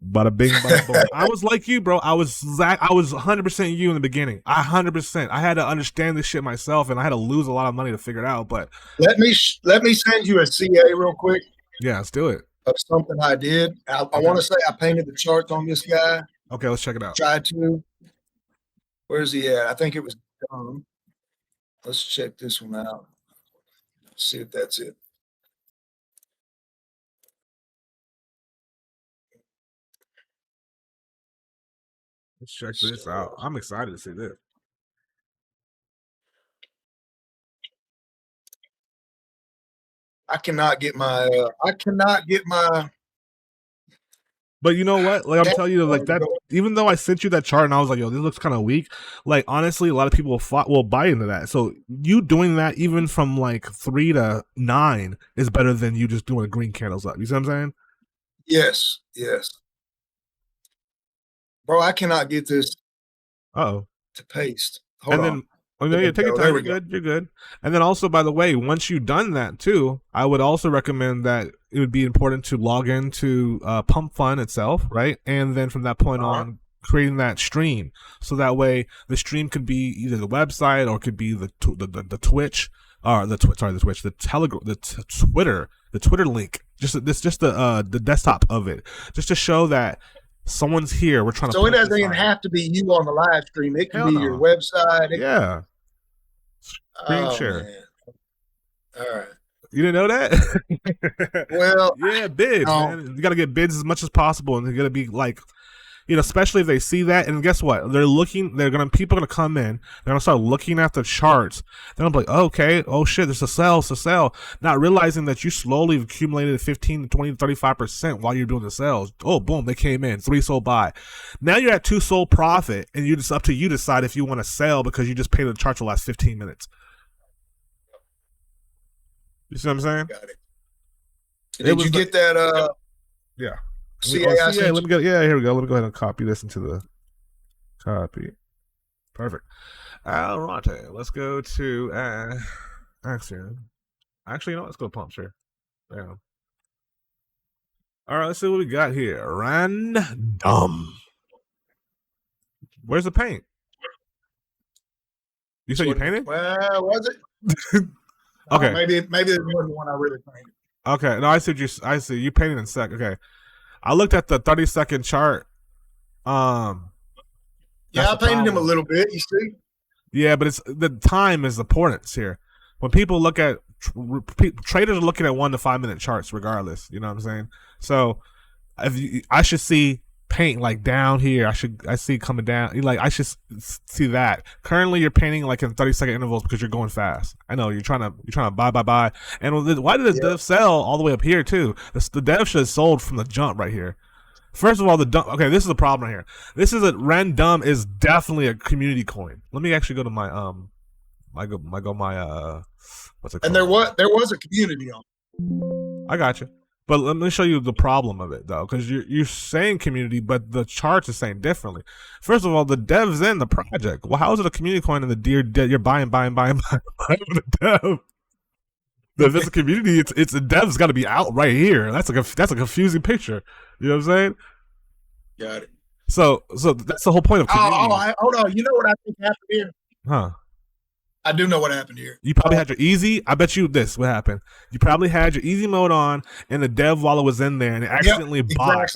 Bada bing, bada boom. I was like you, bro. I was 100% you in the beginning. 100%. I had to understand this shit myself, and I had to lose a lot of money to figure it out. But let me send you a CA real quick. Yeah, let's do it. Of something I did. I want to say I painted the charts on this guy. Okay, let's check it out. Tried to. Where's he at? I think it was done. Let's check this one out. See if that's it. Let's check this out. I'm excited to see this. I cannot get my. But you know what? Like I'm telling you, like that. Even though I sent you that chart and I was like, "Yo, this looks kind of weak." Like honestly, a lot of people will buy into that. So you doing that even from like 3 to 9 is better than you just doing green candles up. You see what I'm saying? Yes. Bro, I cannot get this. To paste. Hold on. Take your time. You're good. And then also, by the way, once you've done that too, I would also recommend that it would be important to log into Pump Fun itself, right? And then from that point on, creating that stream, so that way the stream could be either the website or it could be the Twitch, or the Telegram, the Twitter link, just the desktop of it, just to show that someone's here. We're trying to. So it doesn't even have to be you on the live stream. It can be your website. Yeah. Screen share. Man. All right. You didn't know that? Well, yeah, bids, man. You got to get bids as much as possible, and they're gonna be like, especially if they see that. And guess what? People are gonna come in. They're gonna start looking at the charts. They're gonna be like, okay, oh shit, there's a sell. Not realizing that you slowly accumulated 15 to 20 to 35% while you're doing the sales. Oh, boom, they came in, 3 sold buy. Now you're at 2 sold profit, and it's up to you to decide if you want to sell because you just paid the chart for the last 15 minutes. You see what I'm saying? Got it. Did you get that? Yeah. CA, let me go. Yeah, here we go. Let me go ahead and copy this into the copy. Perfect. All right, let's go to Axiom. Actually, let's go to Pump Share. Yeah. All right, let's see what we got here. Random. Where's the paint? You said you painted? Well, was it? Okay. Maybe it wasn't the one I really painted. Okay. No, I see you painted in sec. Okay. I looked at the 30-second chart. Yeah, I painted him a little bit, you see? Yeah, but the time is important here. When people look at traders are looking at 1 to 5 minute charts regardless, you know what I'm saying? So I should see paint like down here. I see coming down. Like I should see that. Currently, you're painting like in 30-second intervals because you're going fast. I know you're trying to buy. And why did the dev sell all the way up here too? The dev should have sold from the jump right here. First of all, okay, this is the problem right here. This is random is definitely a community coin. Let me actually go to my what's it called? And there was a community on. I got you. But let me show you the problem of it, though, because you're saying community, but the charts are saying differently. First of all, the dev's in the project. Well, how is it a community coin and you're buying with the dev? If it's a community, it's the dev's got to be out right here. That's a confusing picture. You know what I'm saying? Got it. So that's the whole point of community. Hold on. You know what I think happened here? Huh? I do know what happened here. You probably had your easy. I bet you this. What happened? You probably had your easy mode on, and the dev wallet was in there, and it accidentally bought.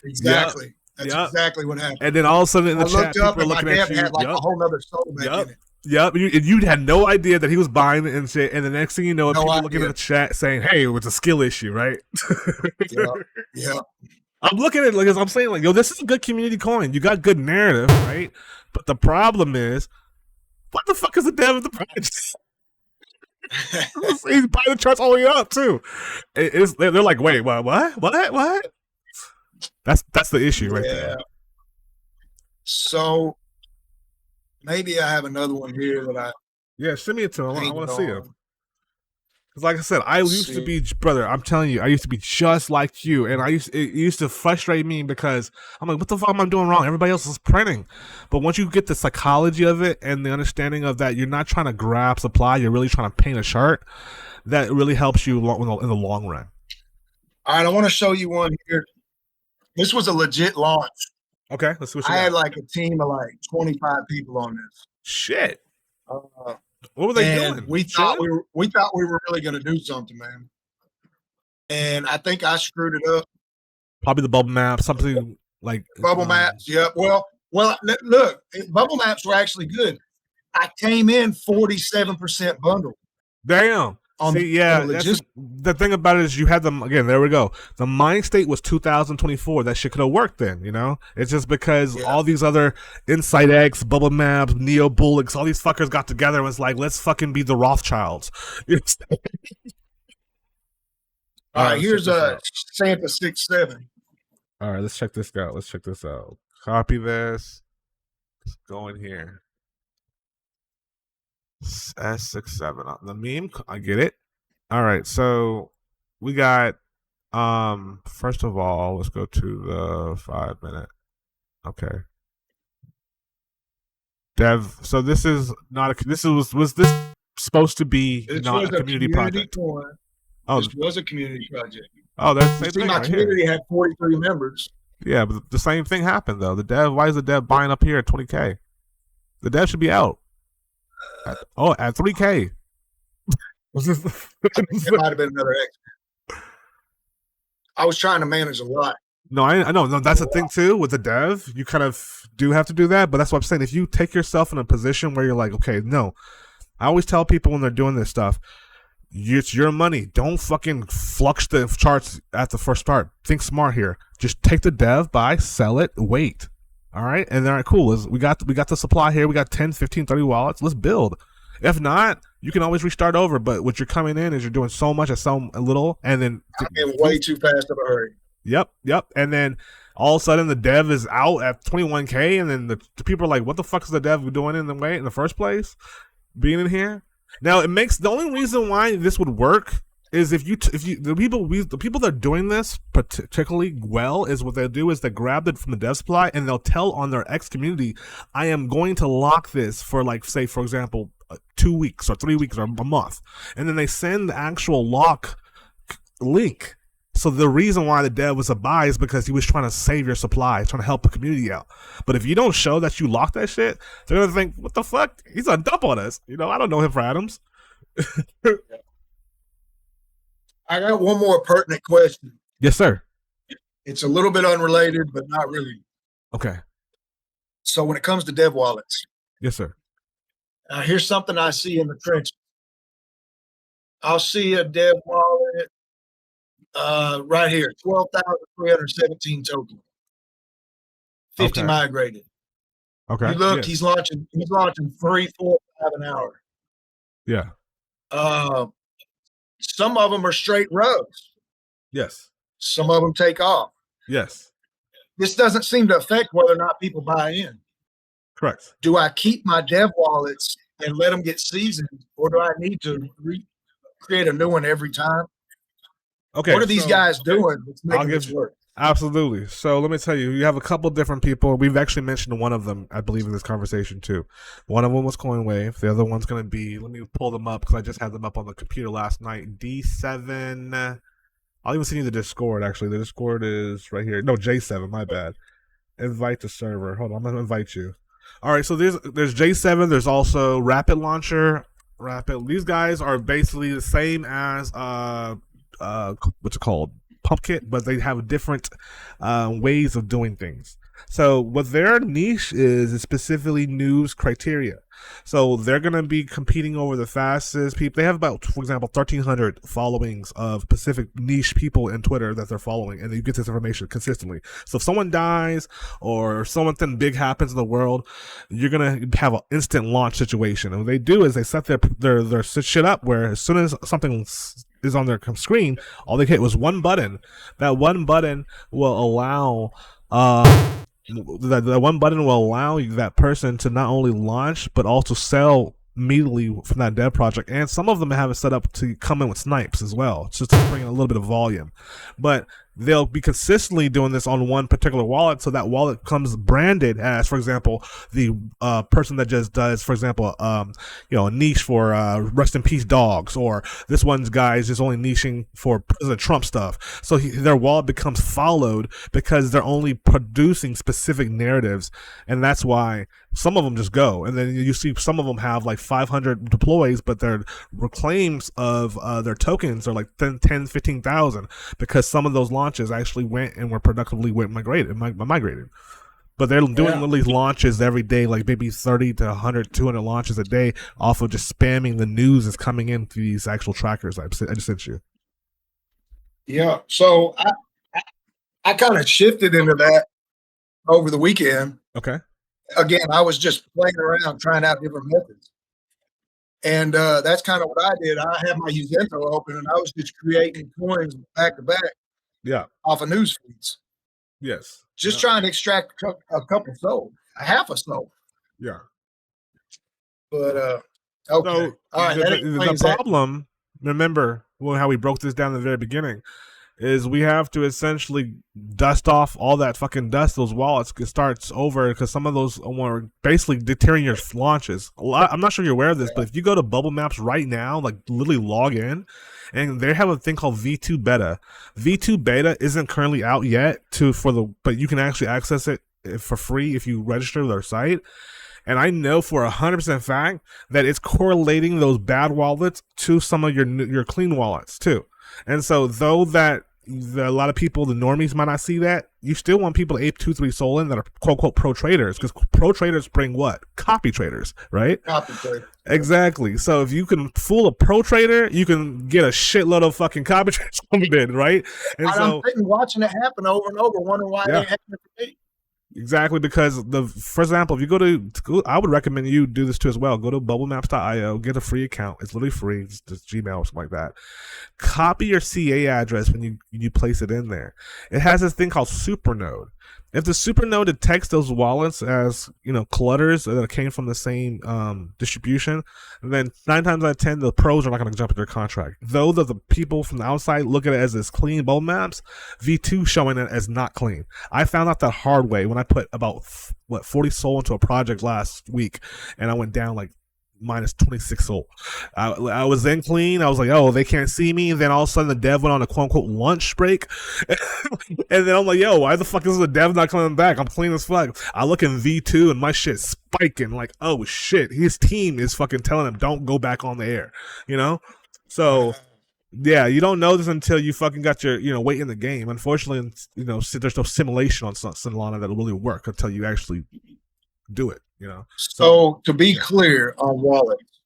Exactly. That's Yep. exactly what happened. And then all of a sudden in the I chat, looked up people are and my looking at dev you. had like a whole nother soul back in it. Yep. You had no idea that he was buying it and shit. And the next thing you know, people looking at the chat saying, "Hey, it was a skill issue, right?" Yeah. I'm looking at it like I'm saying, like, yo, this is a good community coin. You got good narrative, right? But the problem is, what the fuck is the dev of the price? He's buying the charts all the way up too. They're like, wait, what? That's the issue right there. So maybe I have another one here that send me it to him. I want to see him. Because like I said, I Let's used to be, brother, I'm telling you, I used to be just like you. And it used to frustrate me because I'm like, what the fuck am I doing wrong? Everybody else is printing. But once you get the psychology of it and the understanding of that, you're not trying to grab supply, you're really trying to paint a chart, that really helps you in the long run. All right, I want to show you one here. This was a legit launch. Okay, let's see what you got. I had like a team of like 25 people on this. Shit. What were they doing? We thought we were really going to do something, man. And I think I screwed it up. Probably the bubble map, something like bubble maps. Yeah. Well, look, bubble maps were actually good. I came in 47% bundle. Damn. See, that's the thing about it is you had them again. There we go. The mind state was 2024. That shit could have worked then, you know. It's just because all these other Insight X, Bubble Maps, Neo Bullocks, all these fuckers got together and was like, let's fucking be the Rothschilds. All right, here's a Santa 6-7. All right, let's check this out. Copy this. Let's go in here. S67. The meme, I get it. All right, so we got first of all, let's go to the 5 minute. Okay. Dev, so this is not was this supposed to be not a community project? This was a community project. Oh, that's the same thing. My community had 43 members. Yeah, but the same thing happened though. The dev, why is the dev buying up here at 20K? The dev should be out. At 3K. It might have been another X. I was trying to manage a lot. No, I know. No, that's the thing too with the dev. You kind of do have to do that, but that's what I'm saying. If you take yourself in a position where you're like, okay, no. I always tell people when they're doing this stuff, it's your money. Don't fucking flux the charts at the first start. Think smart here. Just take the dev, buy, sell it, wait. All right, and all right, cool. We got the supply here. We got 10, 15, 30 wallets. Let's build. If not, you can always restart over. But what you're coming in is you're doing so much at so little, and then I'm in way too fast of a hurry. Yep. And then all of a sudden the dev is out at 21K, and then the people are like, "What the fuck is the dev doing in the first place? Being in here." Now it makes the only reason why this would work is if the people that are doing this particularly well is what they'll do is they grab it from the dev supply and they'll tell on their X community, I am going to lock this for like, say for example, 2 weeks or 3 weeks or a month, and then they send the actual lock link. So the reason why the dev was a buy is because he was trying to save your supply, trying to help the community out. But if you don't show that you lock that shit, they're gonna think, what the fuck? He's a dump on us. You know, I don't know him for Adams. I got one more pertinent question. Yes, sir. It's a little bit unrelated, but not really. Okay. So when it comes to dev wallets. Yes, sir. Here's something I see in the trenches. I'll see a dev wallet right here, 12,317 tokens. 50 migrated. Okay. You look, he's launching 3, 4, 5 an hour. Yeah. Some of them are straight rows. Yes. Some of them take off. Yes. This doesn't seem to affect whether or not people buy in. Correct. Do I keep my dev wallets and let them get seasoned, or do I need to create a new one every time? Okay. What are these guys doing that's making this work? Absolutely. So let me tell you, you have a couple different people. We've actually mentioned one of them, I believe, in this conversation too. One of them was CoinWave. The other one's going to be, let me pull them up because I just had them up on the computer last night. D7. I'll even send you the Discord, actually. The Discord is right here. No, J7, my bad. Invite to server. Hold on, I'm going to invite you. All right, so there's J7. There's also Rapid Launcher. Rapid. These guys are basically the same as what's it called, Pumpkit, but they have different ways of doing things. So what their niche is specifically news criteria. So they're gonna be competing over the fastest people. They have about, for example, 1,300 followings of specific niche people in Twitter that they're following, and you get this information consistently. So if someone dies or something big happens in the world, you're gonna have an instant launch situation. And what they do is they set their shit up where as soon as something is on their screen, all they hit was one button. That one button will allow that one button will allow that person to not only launch but also sell immediately from that dev project. And some of them have it set up to come in with snipes as well, just to bring in a little bit of volume. But they'll be consistently doing this on one particular wallet, so that wallet comes branded as, for example, the person that just does, for example, a niche for rest in peace dogs, or this one's guy is just only niching for President Trump stuff. So their wallet becomes followed because they're only producing specific narratives, and that's why some of them just go. And then you see some of them have like 500 deploys, but their claims of their tokens are like 10 15,000, because some of those launches actually went and were productively migrated. But they're doing these launches every day, like maybe 30 to 100, 200 launches a day off of just spamming the news that's coming in through these actual trackers I just sent you. Yeah. So I kind of shifted into that over the weekend. Okay. Again, I was just playing around, trying out different methods. And that's kind of what I did. I had my Uzento open, and I was just creating coins back to back. Yeah. Off of news feeds. Yes. Just trying to extract a couple sold, a half a sold. Yeah. But okay. So all right. The problem, remember how we broke this down in the very beginning, is we have to essentially dust off all that fucking dust, those wallets. It starts over because some of those are basically deterring your launches. I'm not sure you're aware of this, but if you go to Bubble Maps right now, like literally log in, and they have a thing called V2 Beta. V2 Beta isn't currently out yet but you can actually access it for free if you register their site. And I know for 100% fact that it's correlating those bad wallets to some of your clean wallets too. And so though that a lot of people, the normies, might not see that, you still want people to ape 2-3 Sol in that are quote unquote pro traders, because pro traders bring what? Copy traders, right? Copy traders. Exactly. So if you can fool a pro trader, you can get a shitload of fucking copy traders coming in, right? And I'm sitting watching it happen over and over, wondering why it ain't happening for me. Exactly, because for example, if you go to, I would recommend you do this too as well. Go to bubblemaps.io, get a free account. It's literally free. It's just Gmail or something like that. Copy your CA address when you place it in there. It has this thing called Supernode. If the Supernode detects those wallets as clutters that came from the same distribution, then 9 times out of 10 the pros are not going to jump at their contract. Though the people from the outside look at it as clean Bubble Maps, V2 showing it as not clean. I found out that hard way when I put about 40 Sol into a project last week, and I went down like minus 26 Sol. I was then clean. I was like, oh, they can't see me. And then all of a sudden the dev went on a quote unquote lunch break. And then I'm like, yo, why the fuck is the dev not coming back? I'm clean as fuck. I look in V2 and my shit's spiking. Like, oh shit, his team is fucking telling him don't go back on the air. So yeah, you don't know this until you fucking got your weight in the game. Unfortunately, there's no simulation on Solana that'll really work until you actually do it. So to be clear on wallets.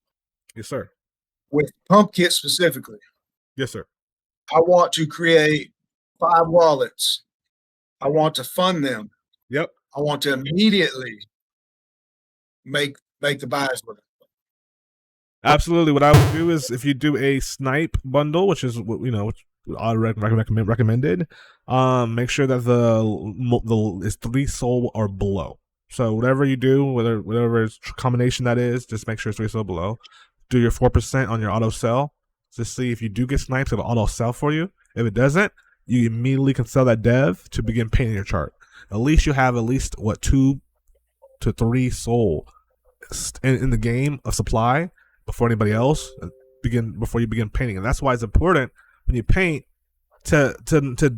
Yes, sir. With Pumpkit specifically. Yes, sir. I want to create 5 wallets. I want to fund them. Yep. I want to immediately make the buys with it. Absolutely. What I would do is, if you do a snipe bundle, which is what I recommended, make sure that the is 3 Sol or below. So whatever you do, whatever combination that is, just make sure it's 3 Sol below. Do your 4% on your auto sell. Just see if you do get snipes, it'll auto sell for you. If it doesn't, you immediately can sell that dev to begin painting your chart. At least you have 2 to 3 Sol in the game of supply before anybody else before you begin painting. And that's why it's important when you paint to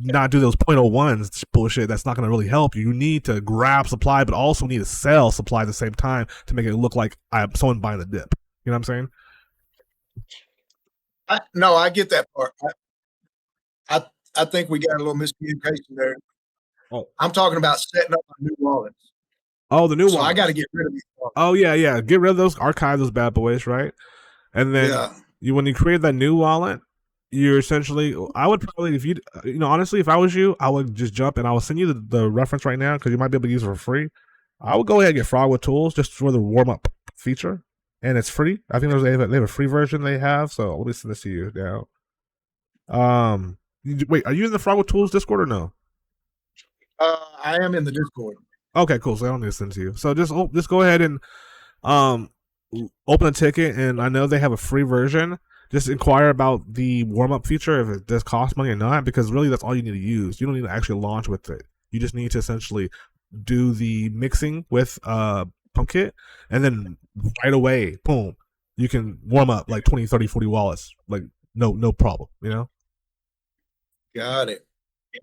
not do those 0.01s bullshit. That's not going to really help you. You need to grab supply, but also need to sell supply at the same time to make it look like I'm someone buying the dip. You know what I'm saying? No, I get that part. I think we got a little miscommunication there. Oh, I'm talking about setting up my new wallets. oh, the new So one. I got to get rid of these wallets. Oh yeah. Get rid of those, archive those bad boys, right? And then when you create that new wallet, you're essentially. I would probably, if honestly, if I was you, I would just jump and I will send you the reference right now because you might be able to use it for free. I would go ahead and get Frog with Tools just for the warm up feature, and it's free. I think they have a free version they have. So let me send this to you now. Wait, are you in the Frog with Tools Discord or no? I am in the Discord. Okay, cool. So I don't need to send to you. So just go ahead and open a ticket, and I know they have a free version. Just inquire about the warm up feature if it does cost money or not, because really that's all you need to use. You don't need to actually launch with it. You just need to essentially do the mixing with Pumpkit, and then right away, boom, you can warm up like 20, 30, 40 wallets. Like no problem, Got it.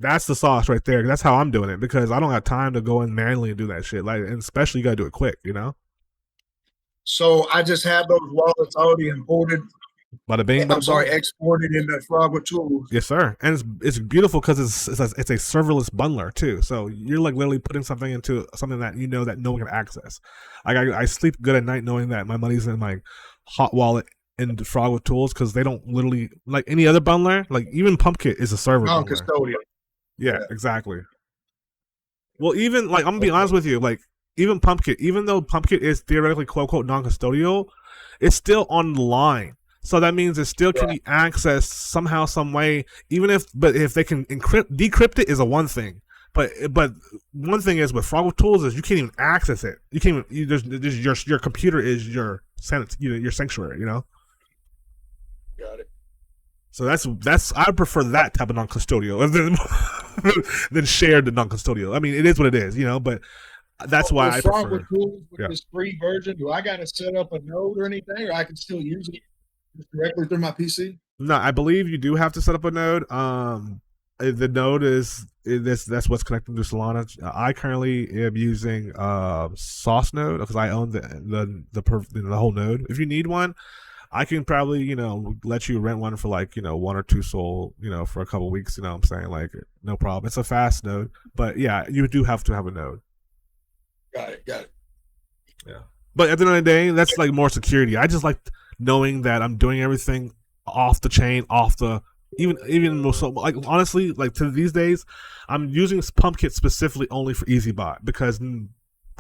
That's the sauce right there. That's how I'm doing it because I don't have time to go in manually and do that shit. Like, and especially you gotta do it quick, So I just have those wallets already imported. Bada bing, bada I'm sorry, exported into Frog with Tools. Yes, sir. And it's beautiful because it's a serverless bundler too. So you're like literally putting something into something that that no one can access. I sleep good at night knowing that my money's in my hot wallet in Frog with Tools because they don't literally like any other bundler. Like even Pumpkit is a server bundler. Non-custodial. Yeah, exactly. Well, even like I'm gonna be honest with you, like even Pumpkit, even though Pumpkit is theoretically quote unquote non-custodial, it's still online. So that means it still can be accessed somehow, some way. But if they can decrypt it is a one thing. But one thing is with Frog with Tools is you can't even access it. You can't even. Your computer is your your sanctuary. Got it. So that's I prefer that type of non-custodial than shared non-custodial. I mean, it is what it is, But that's why I Frog prefer. with Tools with this free version. Do I got to set up a node or anything, or I can still use it directly through my PC? No, I believe you do have to set up a node. The node that's what's connected to Solana. I currently am using Sauce Node because I own the whole node. If you need one, I can probably let you rent one for like 1 or 2 SOL for a couple of weeks. I'm saying, like, no problem. It's a fast node, but yeah, you do have to have a node. Got it. Yeah, but at the end of the day, that's like more security. I just like knowing that I'm doing everything off the chain, even so, like honestly, like to these days, I'm using Pumpkit specifically only for EasyBot because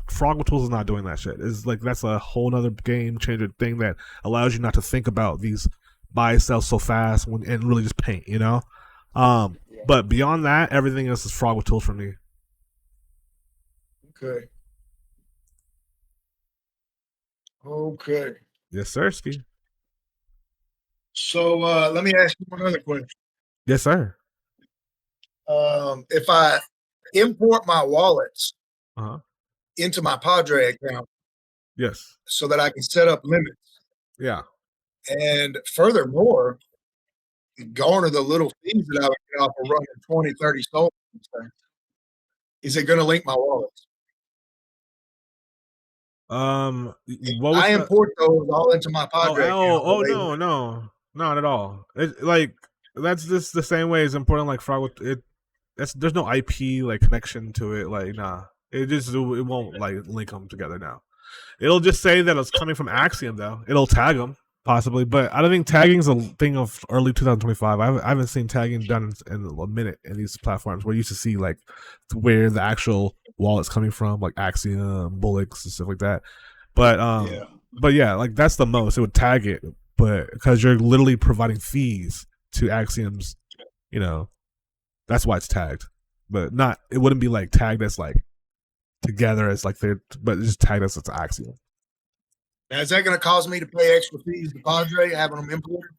Frog with Tools is not doing that shit. It's like that's a whole other game changer thing that allows you not to think about these buy sell so fast and really just paint, But beyond that, everything else is Frog with Tools for me. Okay. Yes, sir, Ski. So let me ask you one other question. Yes, sir. If I import my wallets Uh-huh. into my Padre account, yes, so that I can set up limits, yeah, and furthermore, garner the little fees that I would get off of running 20, 30 SOL, is it going to link my wallets? I import those all into my Padre account. No, not at all. Like that's just the same way as importing like Frog with it. There's no IP like connection to it. Like nah, it won't like link them together now. It'll just say that it's coming from Axiom though. It'll tag them possibly, but I don't think tagging's a thing of early 2025. I haven't seen tagging done in a minute in these platforms where you used to see like where the actual wallet's coming from, like Axiom, Bullix, and stuff like that. But yeah, like that's the most it would tag it, but because you're literally providing fees to Axiom's, that's why it's tagged. But it wouldn't be like tagged as like together as like but it's just tagged as it's Axiom. Now, is that going to cause me to pay extra fees to Padre having them imported?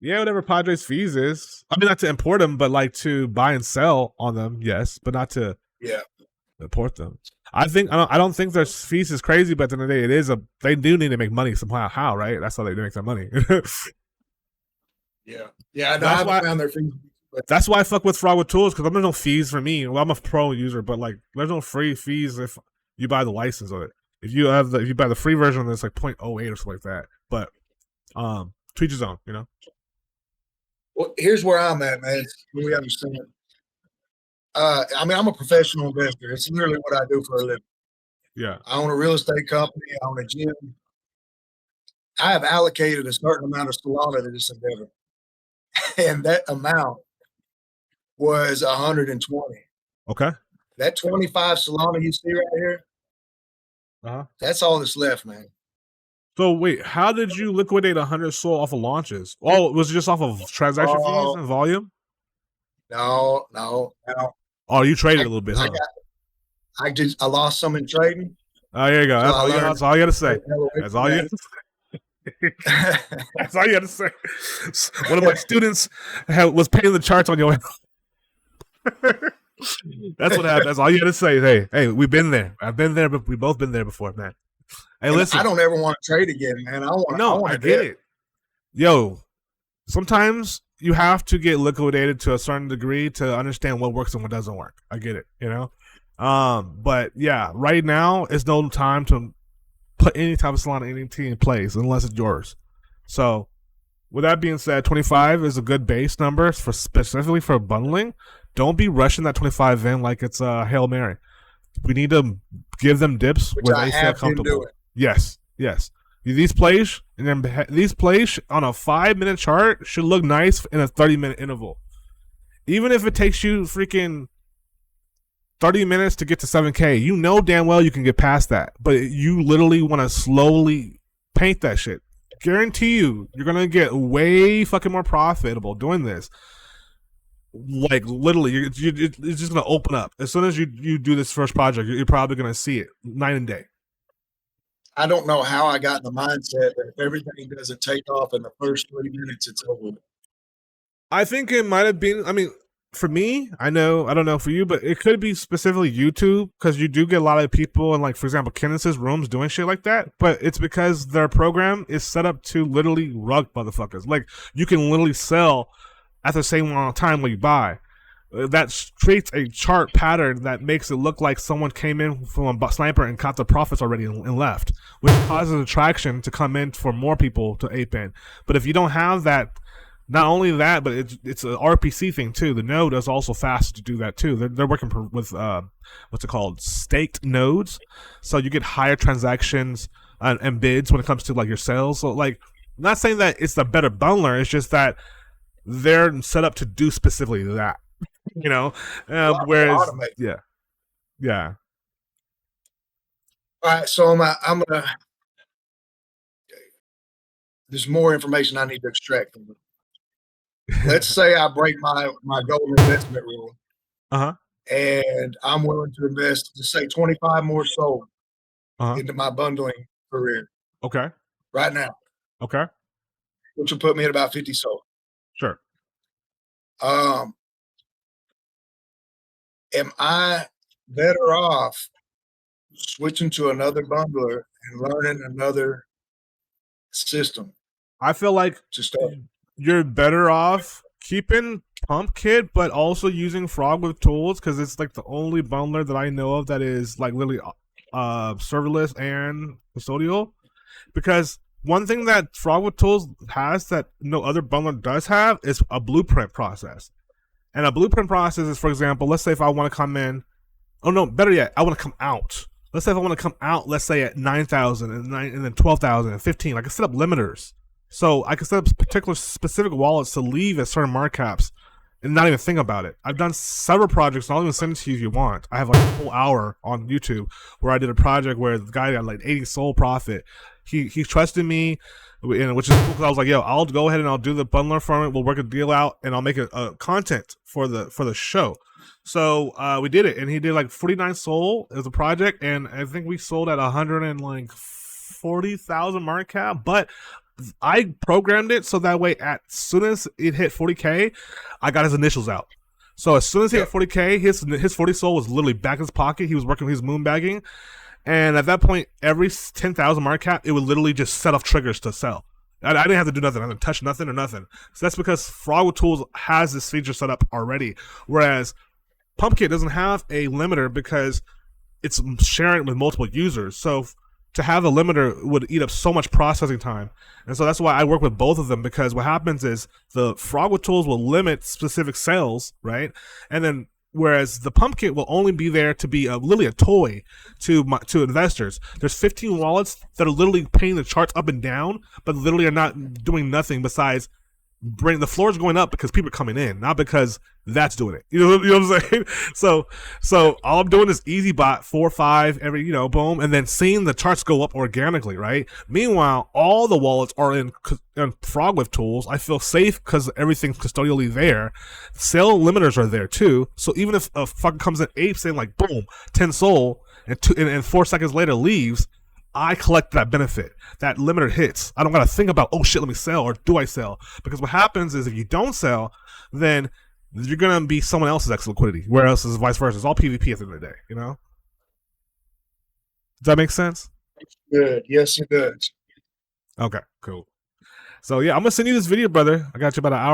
Yeah, whatever Padre's fees is. I mean, not to import them, but like to buy and sell on them, yes, but not to import them. I don't think their fees is crazy, but at the end of the day, they do need to make money somehow. How, right? That's how they make their money. Yeah. I That's haven't why. found their fees. But That's why I fuck with Fraud with Tools, because there's no fees for me. Well, I'm a pro user, but like there's no free fees if you buy the license of it. If you buy the free version, it's like 0.08 or something like that. But to each his own, you know. well, here's where I'm at, man. We understand. I mean, I'm a professional investor. It's literally what I do for a living. Yeah. I own a real estate company. I own a gym. I have allocated a certain amount of Solana to this endeavor, and that amount was 120. Okay. That 25 Solana you see right here, that's all that's left, man. So wait, how did you liquidate 100 SOL off of launches? Oh, was it just off of transaction fees and volume? No. Oh, you traded a little bit, huh? I lost some in trading. Oh, here you go. That's, So that's all you got to say. That's all you. That's all you got to say. One of my students was painting the charts on your. That's what happened. That's all you got to say. Hey, we've been there. I've been there, but we both been there before, man. Hey, listen. I don't ever want to trade again, man. I get it. Yo, sometimes you have to get liquidated to a certain degree to understand what works and what doesn't work. I get it, you know. But yeah, right now it's no time to put any type of Solana NFT in place unless it's yours. So, with that being said, 25 is a good base number for specifically for bundling. Don't be rushing that 25 in like it's a Hail Mary. We need to give them dips where they feel comfortable. Yes. These plays on a 5-minute chart should look nice in a 30-minute interval. Even if it takes you freaking 30 minutes to get to 7K, you know damn well you can get past that. But you literally want to slowly paint that shit. Guarantee you're going to get way fucking more profitable doing this. Like, literally, it's just going to open up. As soon as you do this first project, you're probably going to see it night and day. I don't know how I got in the mindset that if everything doesn't take off in the first 3 minutes, it's over. I think it might have been, I mean, for me, I don't know for you, but it could be specifically YouTube, because you do get a lot of people in, like, for example, Kenneth's rooms doing shit like that, but it's because their program is set up to literally rug motherfuckers. Like, you can literally sell at the same amount of time when you buy. That creates a chart pattern that makes it look like someone came in from a sniper and caught the profits already and left, which causes attraction to come in for more people to ape in. But if you don't have that, not only that, but it's an RPC thing too. The node is also fast to do that too. They're working with what's it called, staked nodes, so you get higher transactions and bids when it comes to like your sales. So like, I'm not saying that it's the better bundler. It's just that they're set up to do specifically that. You know, whereas yeah. All right, so I'm gonna. There's more information I need to extract from it. Let's say I break my golden investment rule, and I'm willing to invest, just say 25 more SOL into my bundling career. Okay. Right now. Okay. Which will put me at about 50 SOL. Sure. Am I better off switching to another bundler and learning another system? I feel like you're better off keeping Pumpkit, but also using Frog with Tools, because it's like the only bundler that I know of that is like literally serverless and custodial. Because one thing that Frog with Tools has that no other bundler does have is a blueprint process. And a blueprint process is, for example, let's say if I want to come in, oh no, better yet, I want to come out. Let's say if I want to come out, let's say at 9,000 and then 12,000 and 15, I can set up limiters. So I can set up particular specific wallets to leave at certain mark caps and not even think about it. I've done several projects, and I'll even send it to you if you want. I have like a whole hour on YouTube where I did a project where the guy got like 80 SOL profit. He trusted me, which is cool, because I was like, yo, I'll go ahead and I'll do the bundler for it. We'll work a deal out, and I'll make a content for the show. So we did it, and he did like 49 SOL as a project, and I think we sold at 140,000 market cap. But I programmed it so that way, as soon as it hit 40K, I got his initials out. So as soon as he hit 40K, his 40 SOL was literally back in his pocket. He was working his moonbagging. And at that point, every 10,000 market cap, it would literally just set off triggers to sell. I didn't have to do nothing. I didn't touch nothing or nothing. So that's because Frog with Tools has this feature set up already, whereas Pumpkit doesn't have a limiter because it's sharing it with multiple users. So to have a limiter would eat up so much processing time. And so that's why I work with both of them, because what happens is the Frog with Tools will limit specific sales, right? And then whereas the Pumpkit will only be there to be literally a toy to investors. There's 15 wallets that are literally painting the charts up and down, but literally are not doing nothing besides bring the floor is going up because people are coming in, not because that's doing it. You know what I'm saying? So all I'm doing is easy bot 4 or 5 every, boom, and then seeing the charts go up organically, right? Meanwhile, all the wallets are in Frog with Tools. I feel safe because everything's custodially there. Sale limiters are there too. So even if a fucker comes in ape saying like boom 10 soul and 4 seconds later leaves, I collect that benefit. That limiter hits. I don't got to think about, oh shit, let me sell, or do I sell? Because what happens is if you don't sell, then you're going to be someone else's extra liquidity, whereas it's vice versa. It's all PvP at the end of the day, Does that make sense? Good. Yes, it does. Okay, cool. So yeah, I'm going to send you this video, brother. I got you about an hour.